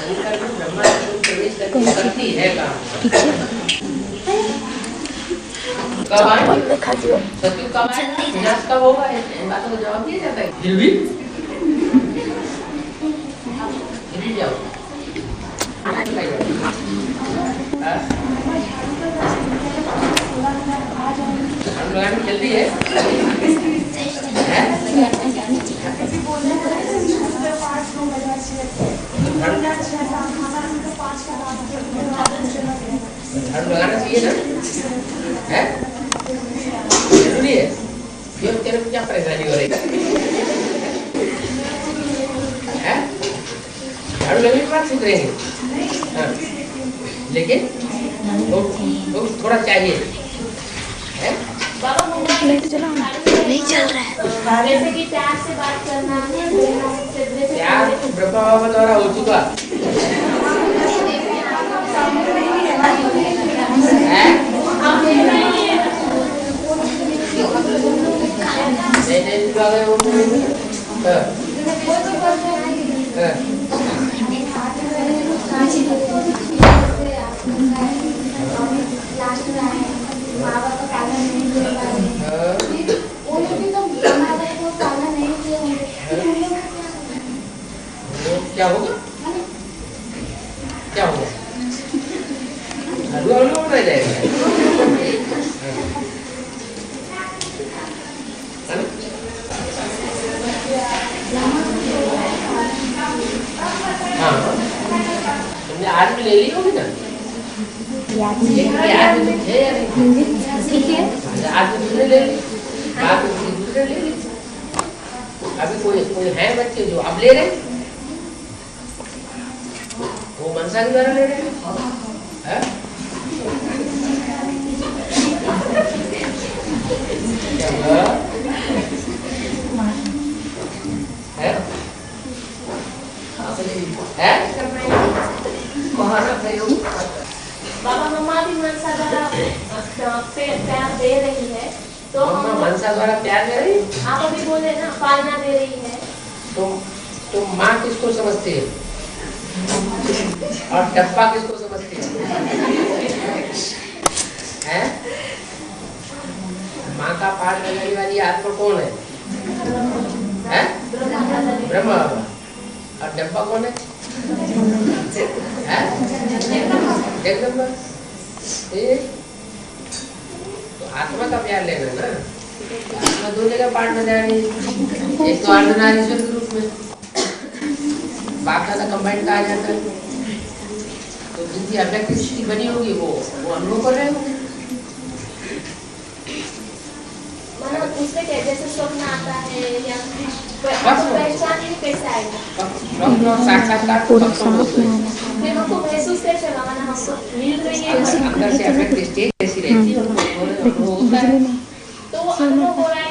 ब्रह्मा में प्रवेश करती है कहाँ? कब आए? सत्युग कब आए? विनाश कब होगा? इन बातों का जवाब दिया जाता है। फिर भी क्या होगा? हम लोग जल्दी है। झाड़ू लगाना चाहिए ना? है? जरूरी है। क्यों तेरे को क्या परेशानी हो रही है? झाड़ू लगने के बाद सुधरेंगे। हाँ। लेकिन तो थोड़ा चाहिए। है? नहीं चल रहा है। जैसे कि प्यार से बात करना, प्यार तो ब्रह्मा बाबा द्वारा हो चुका है। क्या होगा? क्या होगा? रह जाएगा। हाँ, तुमने आज भी ले ली होगी ना? आज भी है या नहीं? आज दूसरे ले ली, बाद में दूसरे ले ली। अभी कोई है बच्चे जो अब ले रहे, वो मनसा के द्वारा ले रहे हैं। बाबा मम्मा भी मनसा द्वारा प्यार दे रही है, तो मनसा द्वारा प्यार दे रही, आप अभी बोले ना पालना दे रही है। तो माँ किसको समझती है और डब्बा किसको समझती है? माँ का पाठ करने वाली आत्मा कौन है? ब्रह्मा बाबा। और डब्बा कौन है? जगदम्बा। तो आत्मा का प्यार लेना ना। आत्मा दो जगह पाठ में जा रही है, एक तो अर्धनारीश्वर के रूप में, बाप दादा कंबाइंड कहा जाता है। तो जिनकी अव्यक्त स्थिति बनी होगी वो अनुभव कर रहे होंगे। उससे जैसे स्वप्न आता है या पहचान ही कैसे आएगा? साक्षात्कार फिर हमको महसूस कैसे होगा? हमको मिल रही है अंदर से अव्यक्त स्टेज ऐसी रहती है, तो वो अनुभव हो रहा है।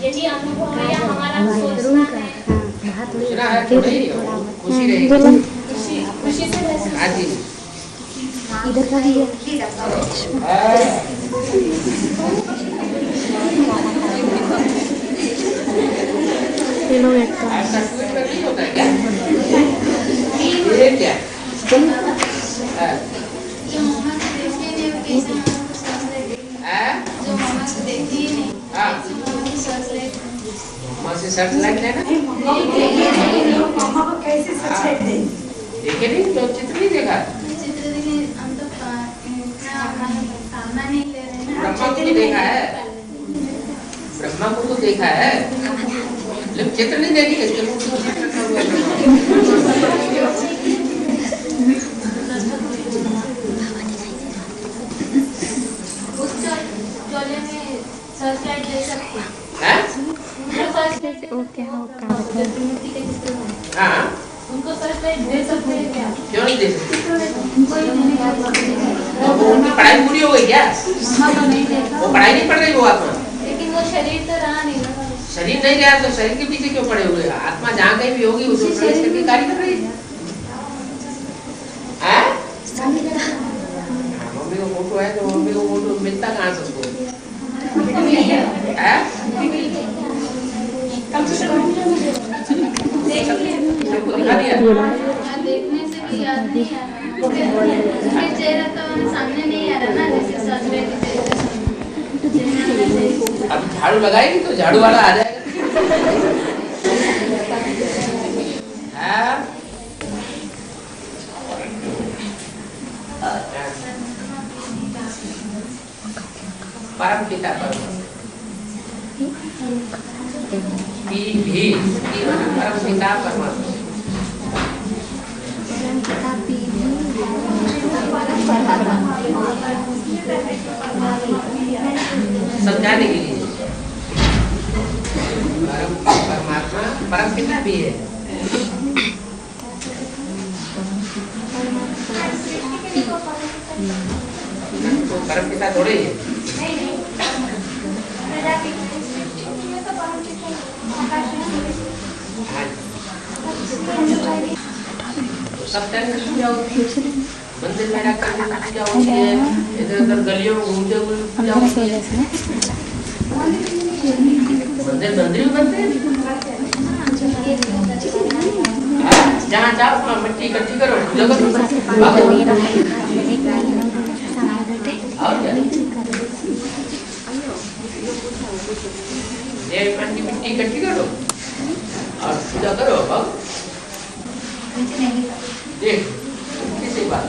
यदि अनुभव है या हमारा सोचना है, खुशी रहेगी, खुशी से महसूस। इधर का भी ये लोग नहीं होता है क्या? ये क्या? से सर्च लाइट लेना देखे नहीं तो चित्र नहीं देखा। ब्रह्मा को तो देखा है, ब्रह्मा को तो देखा है, लेकिन चित्र नहीं देखी। इसके मुंह से चित्र रखा हुआ उनको सर्च लाइट दे सकते हैं क्या? क्यों नहीं दे सकते? वो उनकी पढ़ाई पूरी हो गई क्या? वो पढ़ाई नहीं पढ़ रही वो आत्मा, लेकिन वो शरीर तो रहा नहीं ना। शरीर नहीं रहा तो शरीर के पीछे क्यों पड़े हुए? आत्मा जहाँ कहीं भी होगी उसमें प्रवेश करके कार्य कर रही है। मम्मी का फोटो है तो मम्मी को फोटो मिलता कहाँ से उसको? सबको दिखा दिया। याद नहीं आ रहा। उसके चेहरा तो सामने नहीं आ रहा ना, जैसे ससुरे के चेहरा। अब झाड़ू लगाएगी तो झाड़ू वाला आ जाएगा। हाँ? परम पिता परम भी परम पिता परमात्मा समझाने के लिए परमात्मा परम पिता भी है। तो परम पिता थोड़े ही है। सब टाइम पूजा होती है, मंदिर में जाकर पूजा होती है, इधर उधर गलियों में घूमते हुए पूजा होती है। मंदिर भी बनते हैं। जहाँ जाओ वहाँ मिट्टी इकट्ठी करो, पूजा करो। और क्या? की मिट्टी इकट्ठी करो और पूजा करो। देख किसी बात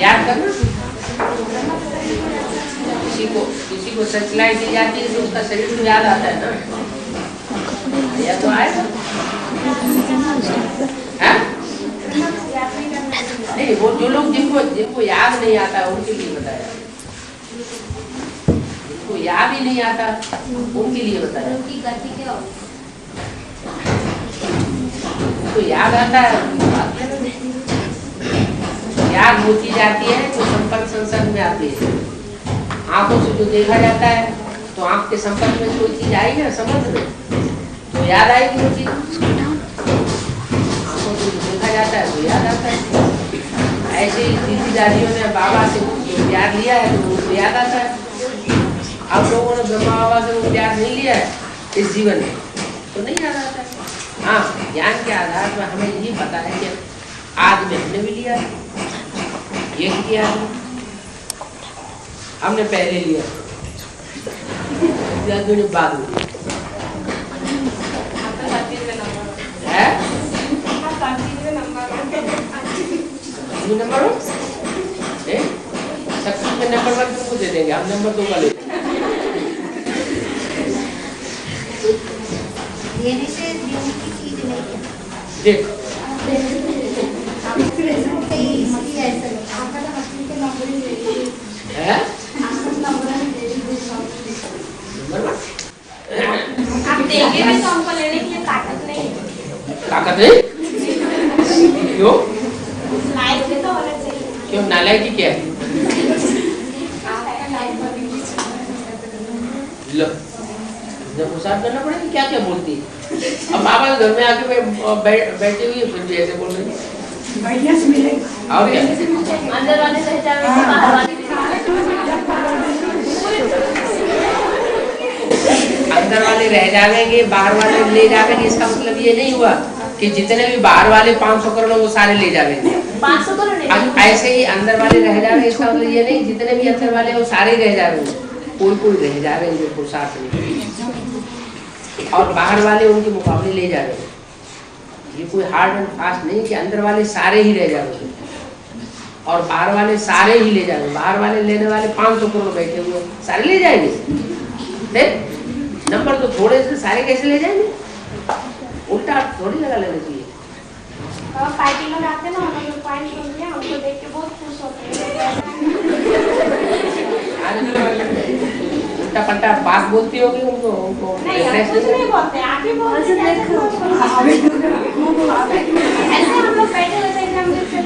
याद करना। किसी को सचलाई दी जाती है तो उसका शरीर तो याद आता है ना, या तो आएगा। नहीं, वो जो लोग जिनको याद नहीं आता उनके लिए बताया, जिनको याद ही नहीं आता उनके लिए बताया। उनकी गति क्या होगी? तो याद आता है, याद होती जाती है तो संपर्क संसर्ग में आती है। आंखों से जो देखा जाता है तो आंख के संपर्क में कोई चीज आएगी ना समझ में, तो याद आएगी वो चीज। आंखों से जो देखा जाता है तो याद आता है। ऐसे ही दीदी दादियों ने बाबा से जो प्यार लिया है तो उनको याद आता है। आप लोगों ने ब्रह्मा बाबा से वो प्यार नहीं लिया है इस जीवन में तो नहीं याद आता है। हाँ, ज्ञान के आधार पर हमें ये पता है कि आज में हमने भी लिया, ये किया हमने पहले लिया, बाद में है नंबर सब चीज में नंबर 1 तुमको दे देंगे, हम नंबर 2 का ले देख है आप देंगे भी तो हमको लेने के लिए ताकत नहीं। ताकत है क्यों? लाइफ भी तो होना चाहिए। क्यों नालायकी क्या है? लो जब मुसाफ करना पड़ेगा क्या क्या बोलती है। अब बाबा घर में आके बैठे हुई फिर भी ऐसे बोल रही है। और क्या अंदर वाले रह जाएंगे, बाहर वाले अंदर वाले रह जाएंगे, बाहर वाले ले जाएंगे। इसका मतलब ये नहीं हुआ कि जितने भी बाहर वाले 500 करोड़ वो सारे ले जाएंगे। 500 करोड़ ऐसे ही अंदर वाले रह जाएंगे, इसका मतलब ये नहीं जितने भी अंदर वाले वो सारे रह जाएंगे। कोई रह जाएंगे पुरुषार्थ में, और बाहर वाले उनके मुकाबले ले जाएंगे। ये कोई हार्ड एंड फास्ट नहीं कि अंदर वाले सारे ही रह जाएंगे और बाहर वाले सारे ही ले जाएंगे। बाहर वाले लेने वाले 500 करोड़ बैठे हुए सारे ले जाएंगे। नंबर तो थोड़े से सारे कैसे ले जाएंगे? उल्टा थोड़ी लगा लेना चाहिए। पार्टी लोग आते हैं ना, हम लोग पॉइंट बोलते हैं, हमको देख के बहुत खुश होते हैं। उल्टा पलटा बात बोलती होगी उनको नहीं, हम कुछ नहीं बोलते, आप ही बोलते हैं। ऐसे हम लोग बैठे हुए थे एकदम दूर से,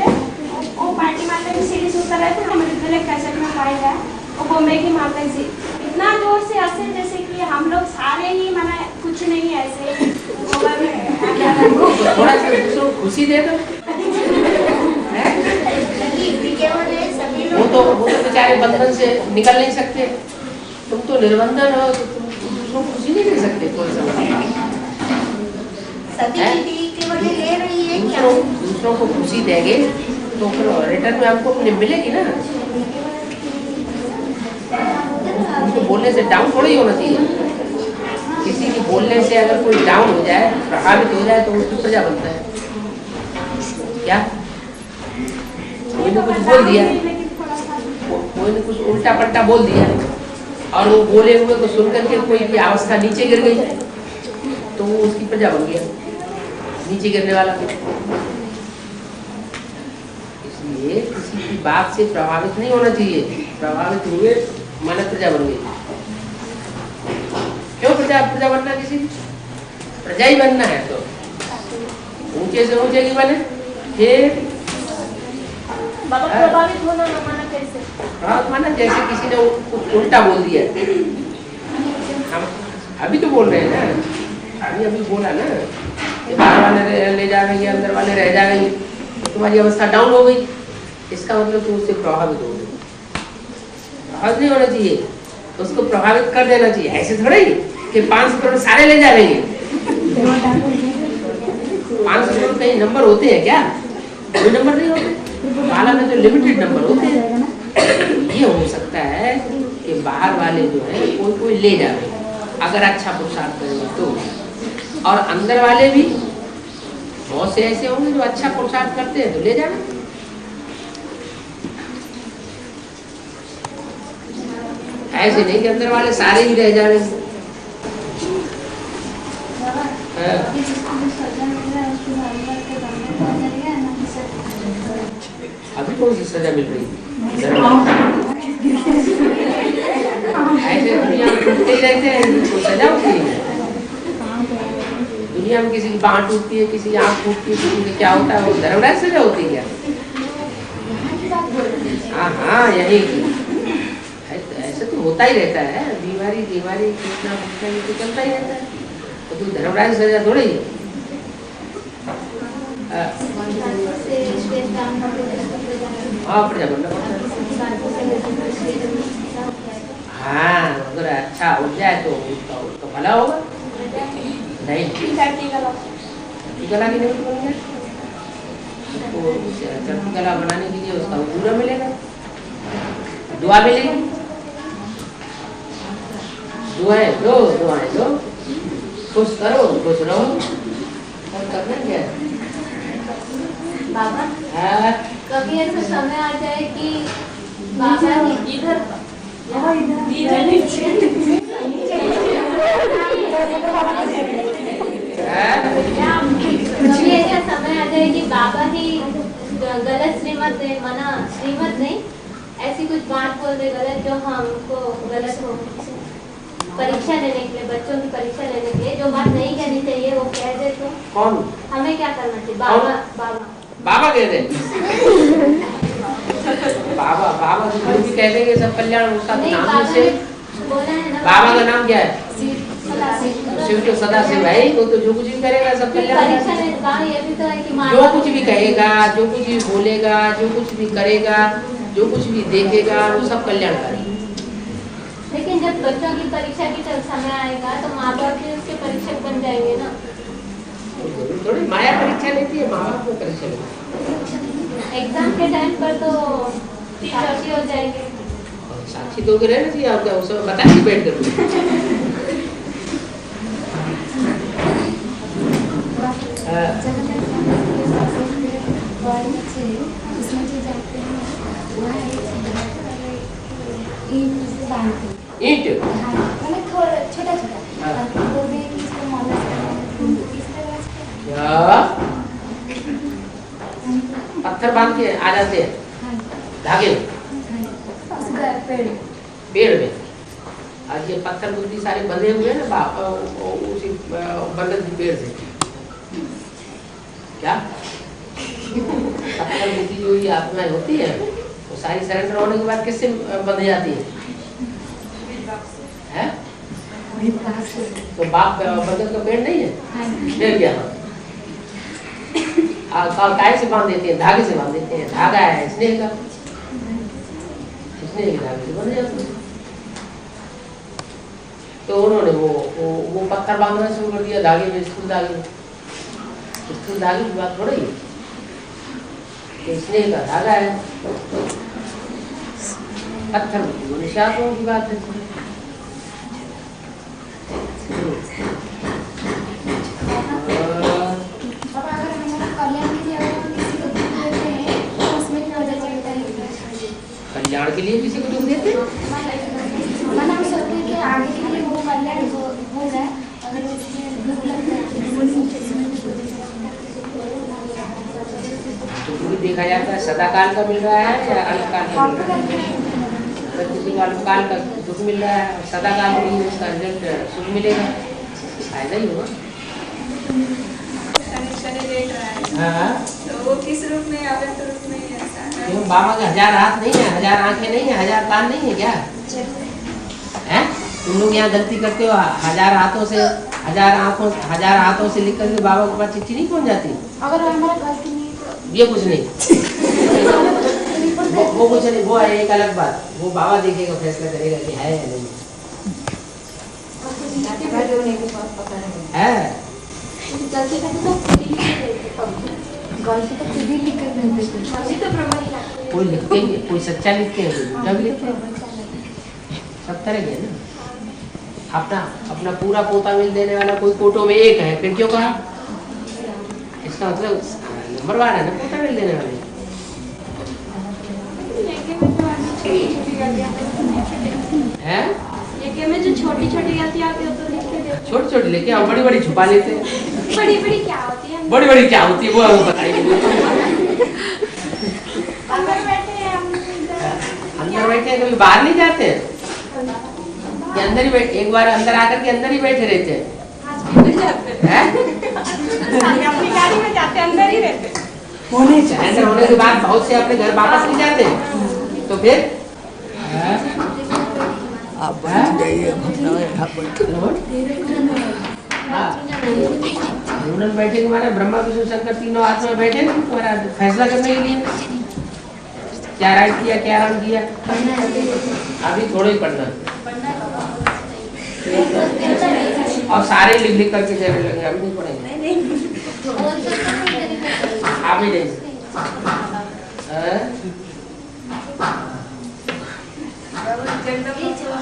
वो पार्टी मारते हुए सीढ़ी से उतर रहे थे, हमारे दूल्हे कैसेट में पाई है वो बॉम्बे की माता जी इतना जोर से हंसे जैसे कि हम लोग सारे ही माना कुछ नहीं है ऐसे। थोड़ा सा खुशी दे दो। बंधन से निकल नहीं सकते। तुम तो निर्बंधन हो, तो तुम दूसरों को खुशी नहीं दे सकते। कौन सा दूसरों को खुशी देंगे तो फिर रिटर्न में हमको मिलेगी ना। उनको बोलने से डाउन थोड़ी होना चाहिए। किसी की बोलने से अगर कोई डाउन हो जाए, प्रभावित हो जाए, तो उसकी प्रजा बनता है क्या? कोई ने कुछ बोल दिया, कोई ने कुछ उल्टा पट्टा बोल दिया और वो बोले हुए को सुनकर के कोई की अवस्था नीचे गिर गई, तो वो उसकी प्रजा बन गया, नीचे गिरने वाला। इसलिए किसी की बात से प्रभावित नहीं होना चाहिए। प्रभावित हुए माना प्रजा बन गई। क्यों प्रजा बनना? किसी प्रजा ही बनना है तो ऊंचे से ऊंचे की बने। फिर प्रभावित होना माना कैसे? प्रभावित माना जैसे किसी ने उल्टा बोल दिया। हम अभी तो बोल रहे हैं ना, अभी बोला ना कि बाहर वाले ले जाएंगे, अंदर वाले रह जाएंगे, तो तुम्हारी अवस्था डाउन हो गई। इसका मतलब तुम उससे प्रभावित हो गए। प्रभावित नहीं होना चाहिए, तो उसको प्रभावित कर देना चाहिए। ऐसे थोड़ा ही कि 500 करोड़ सारे ले जाएंगे। 500 करोड़ कहीं नंबर होते हैं क्या? कोई नंबर नहीं होते। माला में तो लिमिटेड नंबर होते हैं। ये हो सकता है कि बाहर वाले जो है कोई ले जाए अगर अच्छा पुरुषार्थ करेगा तो, और अंदर वाले भी बहुत से ऐसे होंगे जो अच्छा पुरुषार्थ करते हैं तो ले जाना। ऐसे नहीं कि अंदर वाले सारे ही रह जा रहे हैं। अभी कौन सी सजा मिल रही है? ऐसे दुनिया में टूटते ही रहते हैं, कोई सजा होती है? दुनिया में किसी की बाँह टूटती है, किसी की आँख टूटती है, किसी की क्या होता है? वो धर्मराज सजा होती है क्या? हाँ, यही ऐसे तो होता ही रहता है। बीमारी कितना तो चलता ही रहता है। तो तू धर्मराज सजा थोड़ी है। हाँ, प्रजा बनना पड़ता है। हाँ, अगर अच्छा हो जाए तो उसका भला होगा। नहीं गला की नहीं बन तो चरखी गला बनाने के लिए उसका पूरा मिलेगा, दुआ मिलेगी। दुआएं दो, खुश करो, खुश रहो। और करना क्या है बाबा? हाँ? कभी ऐसा समय आ जाए कि बाबा इधर कभी ऐसा समय आ जाए कि बाबा ही गलत श्रीमत नहीं, ऐसी कुछ बात बोल दे गलत जो हमको गलत हो। परीक्षा लेने के लिए, बच्चों की परीक्षा लेने के लिए जो बात नहीं कहनी चाहिए वो कह दे तो कौन? हमें क्या करना चाहिए? बाबा कह दे। बाबा जो भी कह देंगे सब कल्याण उसका नाम से बोला है ना। बाबा का नाम क्या है? शिव तो सदाशिव है, वो तो जो कुछ भी करेगा सब कल्याण। ये भी तो है कि जो कुछ भी कहेगा, जो कुछ भी बोलेगा, जो कुछ भी करेगा, जो कुछ भी देखेगा, वो सब कल्याणकारी। लेकिन जब बच्चों की परीक्षा की समय आएगा तो माँ बाप भी उसके परीक्षक बन जाएंगे ना। थोड़ी माया परीक्षा लेती है, माँ बाप में परीक्षा लेती है। एग्जाम के टाइम पर तो साक्षी हो जाएंगे। साक्षी तो रहना चाहिए। आप क्या उस समय बताइए बैठ कर। ईंट छोटा पत्थर बांध के आ जाते हैं धागे में, पेड़ में। आज ये पत्थर बुद्धि सारे बंधे हुए हैं ना उसी बंधन की पेड़ से। क्या पत्थर बुद्धि जो ये आत्माएं होती है वो सारी सरेंडर होने के बाद किससे बंध जाती है? तो बाप बंधन का पेड़ नहीं है? पेड़ क्या काय से बांध देते हैं? धागे से बांध देते हैं। धागा है स्नेह का। स्नेह के धागे से बन जाते हैं। तो उन्होंने वो पत्थर बांधना शुरू कर दिया धागे में, स्थूल धागे की बात थोड़ी है, तो स्नेह का धागा है, पत्थर निशानों की बात है। कल्याण के लिए किसी को दुख देते हैं? हम सोचते हैं कि आगे के लिए वो कल्याण हो जाए, अगर दुख लगता है तो देखा जाता है सदाकाल का मिल रहा है या अल्पकाल का मिल रहा है? अगर किसी को अल्पकाल का दुख मिल रहा है, सदाकाल में ही उसका रिजल्ट सुख मिलेगा, फायदा ही होगा। शनि लेट रहा है, हाँ, तो वो किस रूप में अव्यक्त रूप में ऐसा है? क्यों बाबा के 1000 हाथ नहीं है, 1000 आंखें नहीं है, 1000 कान नहीं है क्या? हैं? तुम लोग यहाँ गलती करते हो, 1000 हाथों से 1000 हाथों से लिख करके बाबा के पास चिट्ठी नहीं पहुँच जाती? अगर हमारा गलती नहीं तो ये कुछ नहीं वो कुछ नहीं, वो है एक अलग बात, वो बाबा देखेगा, फैसला करेगा कि है या नहीं है। गलती करते तो खुद ही लिख कर देते, कोई लिखते हैं, कोई सच्चा लिखते हैं, कोई झूठा भी लिखते हैं, सब तरह के ना। अपना पूरा पोता मिल देने वाला कोई कोटो में एक है, फिर क्यों कहा? इसका मतलब नंबर 1 है ना पोता मिल देने वाले। हैं? यज्ञ में जो छोटी छोटी गलतियां आती है तो लिख के दे। छोटी छोटी लेके हम बड़ी बड़ी छुपा लेते हैं। बड़ी बड़ी क्या होती है? बड़ी बड़ी क्या होती है वो हमें बताइए। अंदर बैठे हैं हम, अंदर बैठे हैं, कभी बाहर नहीं जाते हैं कि अंदर ही बैठ, एक बार अंदर आकर के अंदर ही बैठे रहते हैं? अपनी गाड़ी में जाते अंदर ही रहते। अंदर होने के बाद बहुत से अपने घर वापस नहीं जाते, तो फिर आप बैठ जाइए, बैठे तुम्हारा ब्रह्मा विष्णु शंकर तीनों आत्मा बैठे ना तुम्हारा फैसला करने के लिए, क्या राइट किया क्या रंग किया। अभी थोड़ा ही पढ़ना और सारे लिख लिख करके चले लेंगे, अभी नहीं पढ़ेंगे। आप ही नहीं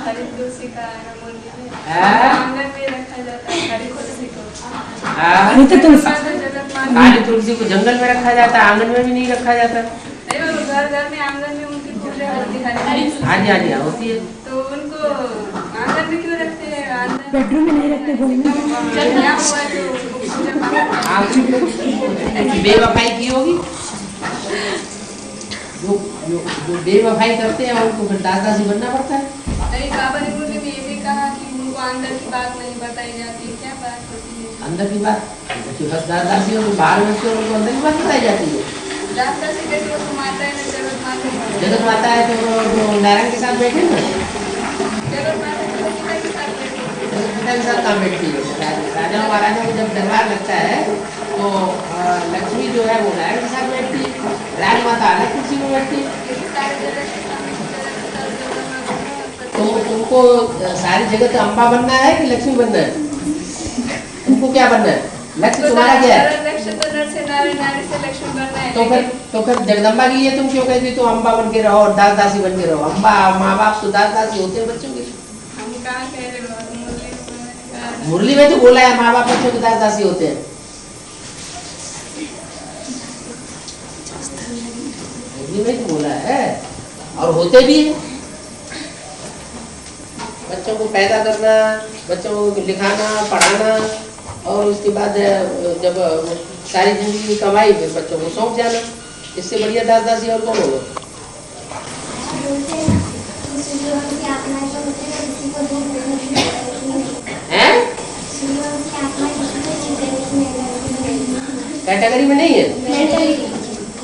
हरी तुलसी का आंगन में रखा जाता है, हरी तुलसी को हरी तुलसी को जंगल में रखा जाता है, आंगन में भी नहीं रखा जाता। घर घर में आंगन में उनकी पूजा होती है। हाँ जी हाँ जी होती है। तो उनको आंगन में क्यों रखते हैं? बेडरूम में नहीं रखते, बेवफाई की होगी, जो बेवफाई करते हैं उनको फिर दादा से बनना पड़ता है। नहीं, बाबा ने मुझे ये भी कहा कि उनको अंदर की बात नहीं बताई जाती है। क्या बात होती है? अंदर की बात दादा से बाहर में से उनको अंदर की बात बताई जाती है। दादा से कैसे वो माता है ना, जगत माता है तो नारायण के साथ बैठे ना, जगत माता के पिता के साथ बैठे, पिता के साथ काम बैठती है। राजा महाराजा को जब दरबार लगता है तो लक्ष्मी जो है वो नारायण के साथ बैठती है, राज माता अलग कुर्सी में बैठती है। तो तुमको सारी जगत अम्बा बनना है कि लक्ष्मी बनना है? तुमको क्या बनना है? लक्ष्य तुम्हारा क्या है? लक्ष्य तो नर से नारायण, नारी से लक्ष्मी बनना है। तो फिर जगदम्बा के लिए तुम क्यों कहती तुम अम्बा बन के रहो और दास दासी बन के रहो? अम्बा माँ बाप तो दास दासी होते हैं बच्चों के। हम कहाँ कह रहे हो? मुरली में तो बोला है माँ बाप बच्चों के दास दासी होते हैं। मुरली में तो बोला है और होते भी हैं। बच्चों को पैदा करना, बच्चों को लिखाना पढ़ाना और उसके बाद जब सारी जिंदगी की कमाई फिर बच्चों को सौंप जाना, इससे बढ़िया दास दासी और कौन होगा? कैटेगरी में नहीं है,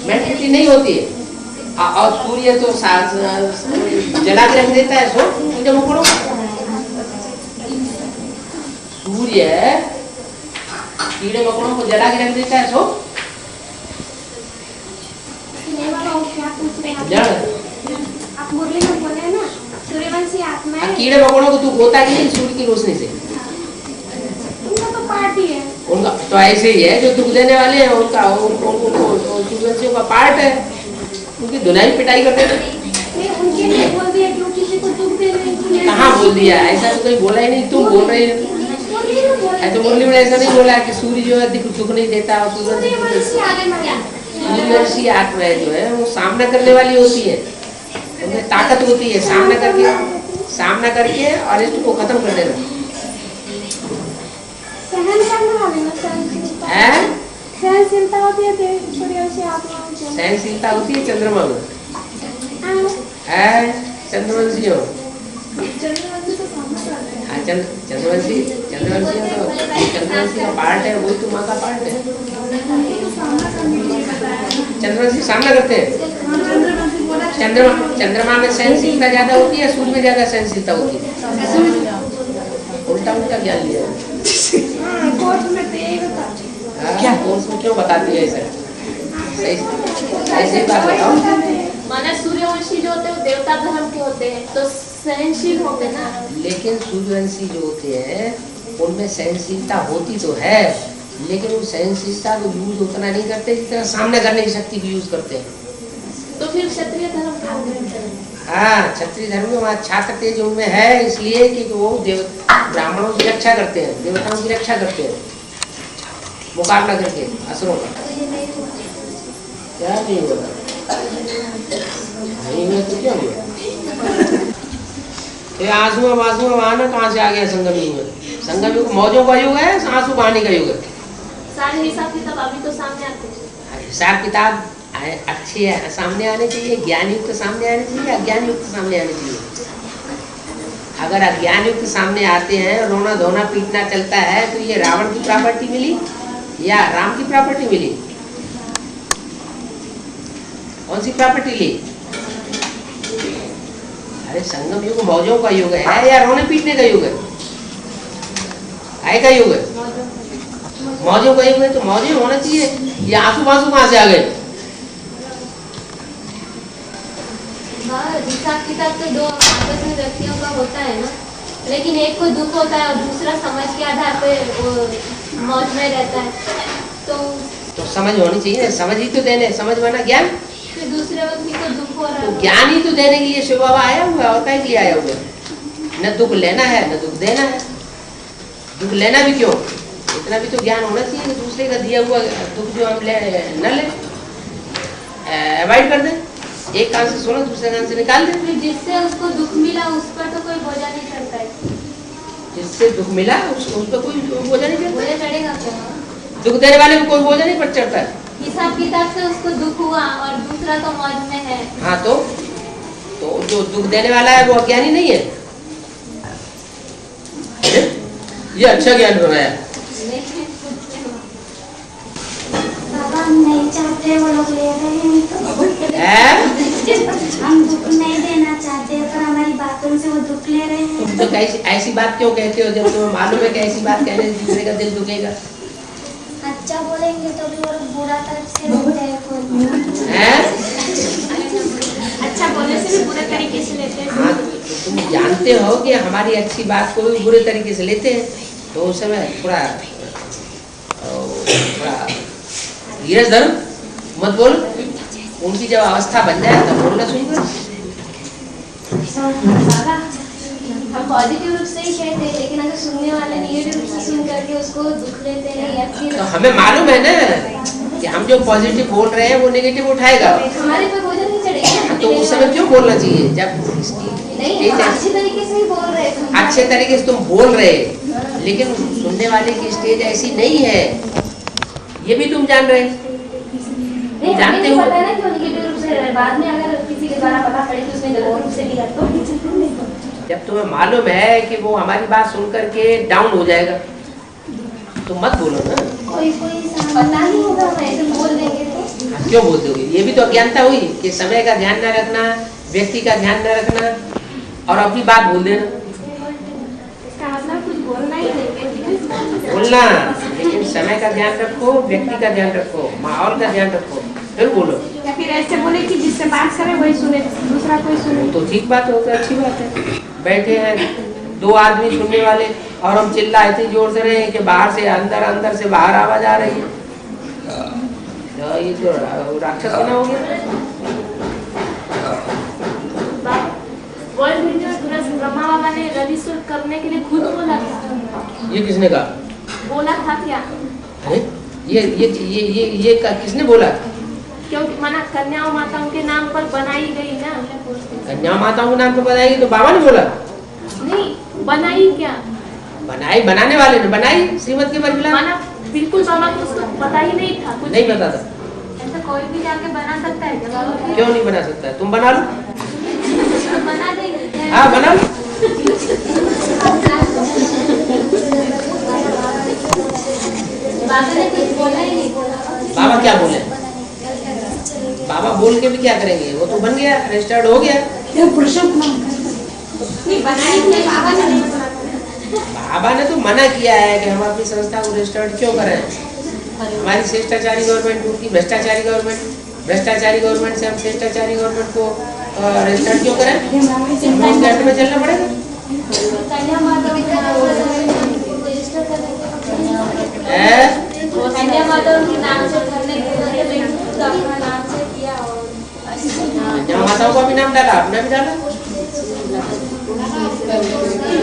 मेंटलिटी नहीं होती है। और सूर्य तो जला के रख देता है, सो जब पढ़ो सूर्य कीड़े मकोड़ों को जला के रख देता है, सो आप मुरली में बोले कीड़े मकोड़ों को तू खोता कि नहीं सूर्य की रोशनी से? उनका तो पार्ट ही है। उनका तो ऐसे ही है जो दुख देने वाले हैं, उनका सूर्यवंशियों का पार्ट है, उनकी धुलाई पिटाई करते हैं। नहीं, उनके लिए बोल दिया कि वो किसी को दुख दे रहे हैं। कहाँ बोल दिया? ऐसा तो कहीं बोला ही नहीं, तुम बोल रहे हो। तो मुरली में ऐसा नहीं बोला कि सूर्य जो है दुख नहीं देता, और सूर्यवंशी आत्माएं जो है वो सामना करने वाली होती है, उनमें ताकत होती है सामना करके अरिष्ट को खत्म कर देना। सहनशीलता होती है सूर्यवंशी आत्माओं में। सहनशीलता होती है चंद्रमा में, चंद्रवंशी हो। हाँ, चंद्रवंशी का पार्ट है, वही तो माँ का पार्ट है। चंद्रवंशी सामना करते हैं। चंद्रमा में सहनशीलता ज्यादा होती है, सूर्य में ज्यादा सहनशीलता होती है। उल्टा ज्ञान लिया कोर्स में तो यही बता। क्या कोर्स में क्यों बताती है ऐसा? सही बात बताओ। माना सूर्यवंशी जो होते हैं वो देवता धर्म के होते हैं, तो सहनशील होते हैं ना। लेकिन सूर्यवंशी जो होते हैं उनमें सहनशीलता होती तो है, लेकिन उस सहनशीलता को यूज उतना नहीं करते जितना सामना करने की शक्ति की यूज करते हैं। तो फिर क्षत्रिय धर्म का हाँ, क्षत्रिय धर्म में वहाँ छात्र तेज उनमें है, इसलिए कि वो ब्राह्मणों की रक्षा करते हैं, देवताओं की रक्षा करते हैं, मुकाबला करके असुरों का। क्या नहीं हुआ? नहीं हुआ तो क्या हुआ? ये आंसू आना कहाँ से आ गया? संगम युग में, संगम युग मौजों का युग है, आंसू बहाने का युग है। सारे हिसाब किताब अभी तो सामने आते हैं। हिसाब किताब अच्छी है, सामने आने चाहिए, ज्ञान युक्त सामने आने चाहिए, अज्ञान युक्त सामने आने चाहिए। अगर अज्ञान युक्त सामने आते हैं, रोना धोना पीटना चलता है, तो ये रावण की प्रॉपर्टी मिली या राम की प्रॉपर्टी मिली? कौन सी प्रॉपर्टी ली? अरे संगम युग मौजों का युग है या रोने पीटने का युग है? आय का युग है, मौजों का युग है, तो मौजें होना चाहिए। ये आंसू बांसू कहाँ से आ गए? हिसाब किताब तो दो आपस में व्यक्तियों का होता है ना, लेकिन एक को दुख होता है और दूसरा समझ के आधार पे मौज में रहता है, तो समझ होनी चाहिए। समझ ही तो देने, समझ माना ज्ञान। फिर दूसरे व्यक्ति को दुख हो रहा है, तो ज्ञान ही तो देने के लिए शिव बाबा आया हुआ है, और कहीं के लिए आया हुआ है? न दुख लेना है न दुख देना है। दुख लेना भी क्यों? इतना भी तो ज्ञान होना चाहिए कि दूसरे का दिया हुआ दुख जो हम न ले, अवॉइड कर दें। एक कान से सुनो, दूसरे कान से निकाल दे। फिर जिससे उसको दुख मिला उस पर तो कोई बोझा नहीं चढ़ता है। जिससे दुख मिला उस पर कोई बोझा नहीं चढ़ता। बोझा चढ़ेगा क्या? दुख देने वाले को कोई बोझा नहीं पर चढ़ता है। हिसाब किताब से उसको दुख हुआ और दूसरा तो मौज में है। हाँ, तो जो दुख देने वाला है वो अज्ञानी नहीं है। ये अच्छा ज्ञान बनाया। हम नहीं चाहते, वो लोग ले रहे हैं, हम दुख नहीं देना चाहते, पर हमारी बातों से वो दुख ले रहे हैं। तुम तो ऐसी बात क्यों कहते हो जब तुम्हें मालूम है कि ऐसी बात कहने से दूसरे का दिल दुखेगा? अच्छा बोलेंगे तो भी वो लोग बुरा तरफ से लेते हैं कोई। अच्छा बोलने से भी बुरे तरीके से लेते हैं। हाँ, तो तुम जानते हो कि हमारी अच्छी बात को भी बुरे तरीके से लेते हैं, तो उस समय थोड़ा धीरज धरो, मत बोलो। उनकी जब अवस्था बन जाए तब बोलना शुरू करो। हम पॉजिटिव रूप से ही कहते हैं, लेकिन अगर सुनने वाले नेगेटिव रूप से सुन करके उसको दुख लेते हैं, तो हमें मालूम है ना कि हम जो पॉजिटिव बोल रहे हैं वो नेगेटिव उठाएगा। हमारे पर बोझ नहीं चढ़ेगा। तो उस समय क्यों बोलना चाहिए जब नहीं, अच्छे तरीके से ही बोल रहे हैं। अच्छे तरीके से तुम बोल रहे, लेकिन सुनने वाले की स्टेज ऐसी नहीं है, ये भी तुम जान रहे। नहीं, जानते हो पता है ना क्यों नेगेटिव रूप से, बाद में अगर किसी के द्वारा पता पड़े कि उसने गलत रूप से लिया तो जब तुम्हें मालूम है कि वो हमारी बात सुन करके डाउन हो जाएगा तो मत बोलो ना। कोई पता नहीं होगा, हम ऐसे बोल देंगे तो क्यों बोल दोगे? ये भी तो अज्ञानता हुई कि समय का ध्यान न रखना, व्यक्ति का ध्यान न रखना और अपनी बात बोल देना। इसका मतलब कुछ बोलना ही नहीं, बोलना, लेकिन समय का ध्यान रखो, व्यक्ति का ध्यान रखो, माहौल का ध्यान रखो, फिर बोलो। या फिर ऐसे बोले कि जिससे बात करे वही सुने, दूसरा कोई सुने। तो ठीक बात है, तो अच्छी बात है। बैठे हैं 2 आदमी सुनने वाले और हम चिल्ला इतनी जोर से रहे हैं कि बाहर से अंदर, अंदर से बाहर आवाज आ रही है। ये तो राक्षस बना हो गया। वर्ल्ड यूनिवर्स ब्रह्मा बाबा ने रजिस्टर करने के लिए खुद बोला था। ये किसने कहा? बोला था क्या? अरे ये किसने बोला? क्योंकि माना कन्याओं माताओं के नाम पर बनाई गई ना। कन्या माताओं के नाम पर बनाई तो बाबा ने बोला? नहीं, बनाई क्या? बनाई, बनाने वाले ने बनाई श्रीमत के बरखिलाफ। माना बिल्कुल बाबा को उसको पता ही नहीं था, कुछ नहीं पता था। ऐसा कोई भी जाके बना सकता है क्या बाबा? क्यों नहीं बना सकता है? तुम बना लो। बना देंगे। हाँ बना लो। बाबा ने कुछ बोला ही नहीं। बाबा क्या बोले? बाबा बोल के भी क्या करेंगे? वो तो बन गया, रजिस्टर्ड हो गया। नहीं बनाई नहीं, बाबा ने नहीं बना। बाबा ने तो मना किया है कि हम अपनी संस्था को रजिस्टर्ड क्यों करें। हमारी शिष्टाचारी गवर्नमेंट, उनकी भ्रष्टाचारी गवर्नमेंट, भ्रष्टाचारी गवर्नमेंट से हम शिष्टाचारी गवर्नमेंट को रजिस्टर्ड क्यों करें? गवर्नमेंट में चलना पड़ेगा। कन्या माताओं के नाम रजिस्टर करने कन्या माताओं के नाम से करने के लिए अपना नाम से किया और कन्या माताओं का भी नाम डाला, अपना भी डाला।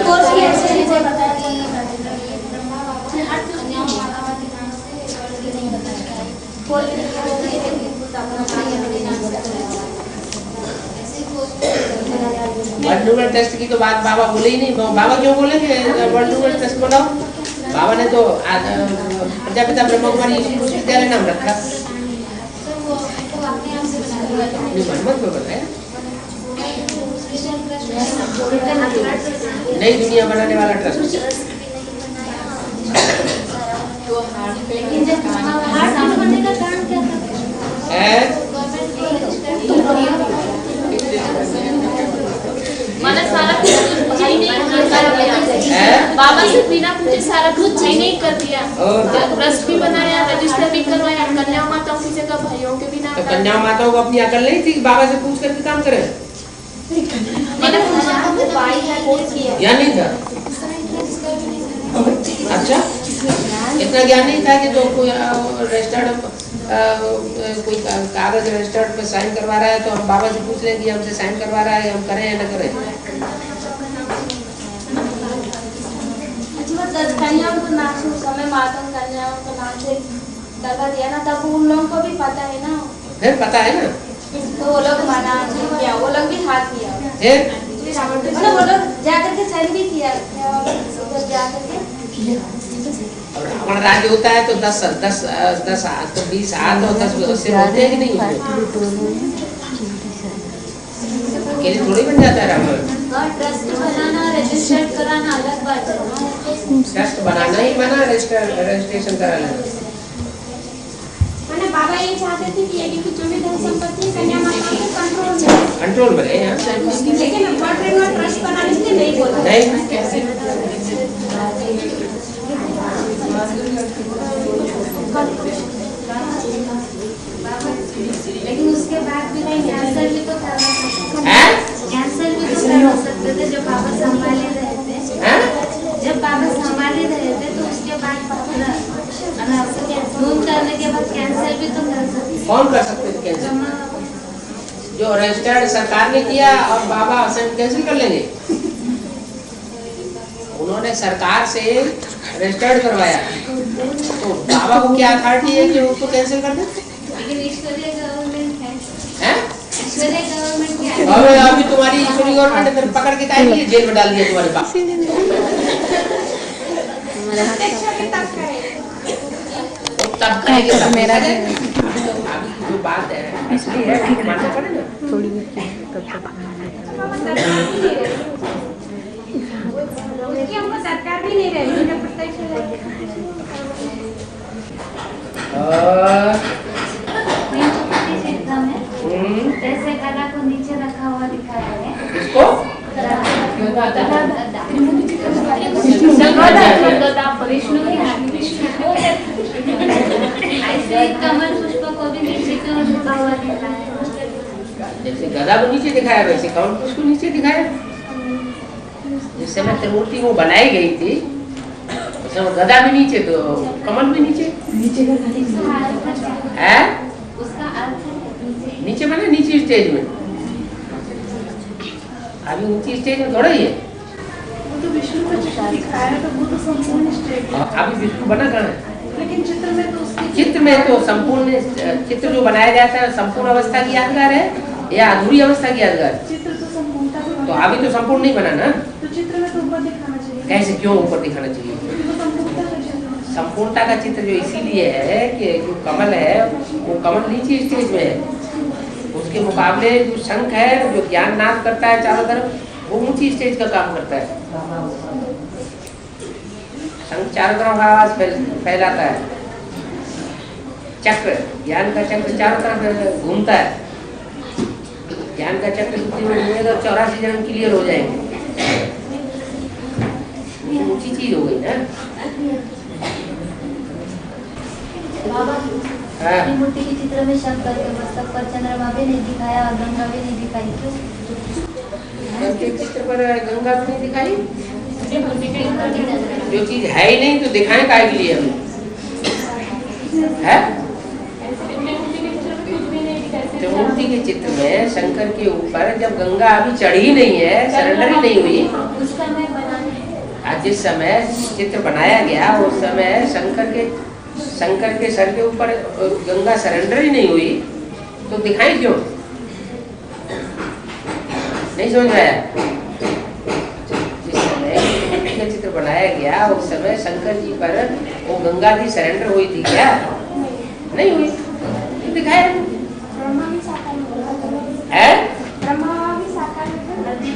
कोर्स कैसे मुझे बता दी। वर्ल्ड न्यूमरल टेस्ट की तो बात बाबा बोले ही नहीं। बाबा क्यों बोलेंगे वर्ल्ड न्यूमरल टेस्ट बनाओ? बाबा ने तो प्रजापिता ब्रह्मा कुमारी विश्वविद्यालय नाम रखा। मत बताया नई दुनिया बनाने वाला ट्रस्ट। लेकिन जब हार्ट बनने का कारण क्या था? माना सारा कुछ सही नहीं किया। बाबा से बिना पूछे सारा कुछ सही नहीं कर दिया। ट्रस्ट भी बनाया, रजिस्टर भी करवाया, कन्या माताओं की जगह भाइयों के भी नाम। तो कन्या माताओं को अपनी अकल नहीं थी बाबा से पूछ करके काम करे? मैंने पूछा वो भाई है कौन किया? ज्ञान नहीं था। अच्छा, इतना ज्ञान नहीं था कि जो कोई रजिस्टर्ड कोई कागज रजिस्टर्ड पे साइन करवा रहा है तो हम बाबा से पूछ लें कि हमसे साइन करवा रहा है, हम करें या न करें। कन्याओं को नाम से उस समय माता कन्याओं को नाम से दगा दिया ना, तब उन लोगों को भी पता है ना। फिर पता है ना, तो वो लोग मना नहीं किया, वो लोग भी हाथ किया। फिर वो लोग जाकर के साइन भी किया उधर जाकर के। और रावण राज्य होता है तो 10 हाथ तो 20 हाथ और 10 सिर होते हैं कि नहीं होते? अकेले थोड़ी बन जाता है रावण। ट्रस्ट बनाना, रजिस्टर कराना अलग बात है। ट्रस्ट बनाना ही बना, रजिस्ट्रेशन करा लेना। मैंने बाबा ये चाहते थे कि यदि कुछ जो भी धन संपत्ति कन्या माताओं के कंट्रोल में रहे हैं। लेकिन वर्ल्ड ट्रस्ट बनाने के लिए नहीं बोला। लेकिन उसके बाद भी नहीं, कैंसर भी तो करवा सकते थे। कैंसल भी तो करवा सकते थे जब बाबा संभाले रहे थे। जब बाबा संभाले रहे थे तो उसके बाद खून करने के बाद कैंसल भी तो कर सकते। कौन कर सकते थे कैंसिल? जो रजिस्टर्ड सरकार ने किया और बाबा कैंसिल कर लेंगे? उन्होंने सरकार से रजिस्टर्ड करवाया तो बाबा को क्या अथॉरिटी है कि उसको कैंसिल कर दे? लेकिन ईश्वरीय गवर्नमेंट है। हैं? ईश्वरीय गवर्नमेंट क्या है? अबे अभी तुम्हारी ईश्वरी गवर्नमेंट ने पकड़ के काहे लिए जेल में डाल दिया तुम्हारे बाप? तब कहेंगे तब मेरा अभी जो बात है इसलिए मानना पड़ेगा थोड़ी हमको सरकार भी नहीं रही, प्रत्यक्ष जैसे गला को नीचे रखा हुआ दिखाया है। इसको ऐसे कमल पुष्प को भी नीचे की ओर झुका हुआ दिखाया है। गदा को नीचे दिखाया, वैसे कमल को उसको नीचे दिखाया। जिस समय त्रिमूर्ति वो बनाई गई थी उस समय गदा भी नीचे तो कमल भी नीचे है। उसका अर्थ नीचे माने नीचे स्टेज में, अभी ऊंची स्टेज में थोड़ा ही है। वो तो विष्णु का चित्र दिखाया तो वो तो संपूर्ण स्टेज है। अभी विष्णु बना कहाँ है? लेकिन चित्र में तो उसकी चित्र में तो संपूर्ण चित्र जो बनाया जाता है संपूर्ण अवस्था की यादगार है या अधूरी अवस्था की यादगार? चित्र तो संपूर्णता से तो अभी तो संपूर्ण नहीं बना ना, तो चित्र में तो ऊपर दिखाना चाहिए। कैसे क्यों ऊपर दिखाना चाहिए? तो संपूर्णता का चित्र है। संपूर्णता का चित्र जो इसीलिए है कि जो कमल है वो कमल नीचे स्टेज में है, उसके मुकाबले जो शंख है जो ज्ञान नाद करता है चारों तरफ वो ऊंची स्टेज का काम करता है। शंख चारों तरफ आवाज फैलाता है, चक्र ज्ञान का चक्र चारों तरफ घूमता है। ज्ञान का चक्र घूमेगा 84 जन्म क्लियर हो जाएंगे, ऊंची चीज हो गई ना। बाबा हाँ। त्रिमूर्ति के चित्र में शंकर के मस्तक पर चंद्रमा भी नहीं दिखाया और गंगा भी नहीं दिखाई, क्यों? के चित्र पर गंगा भी नहीं दिखाई, जो चीज है ही नहीं तो दिखाएं काहे के लिए हम है? त्रिमूर्ति के चित्र में शंकर के ऊपर जब गंगा अभी चढ़ी नहीं है, सरेंडर ही नहीं हुई, उस समय बनाने आज जिस समय चित्र बनाया गया उस समय शंकर के सर के ऊपर गंगा सरेंडर ही नहीं हुई तो दिखाई क्यों? नहीं समझ आया? जिस समय त्रिमूर्ति का चित्र बनाया गया उस समय शंकर जी पर वो गंगा जी सरेंडर हुई थी क्या? नहीं हुई, तो दिखाया है। ब्रह्मा भी साकार में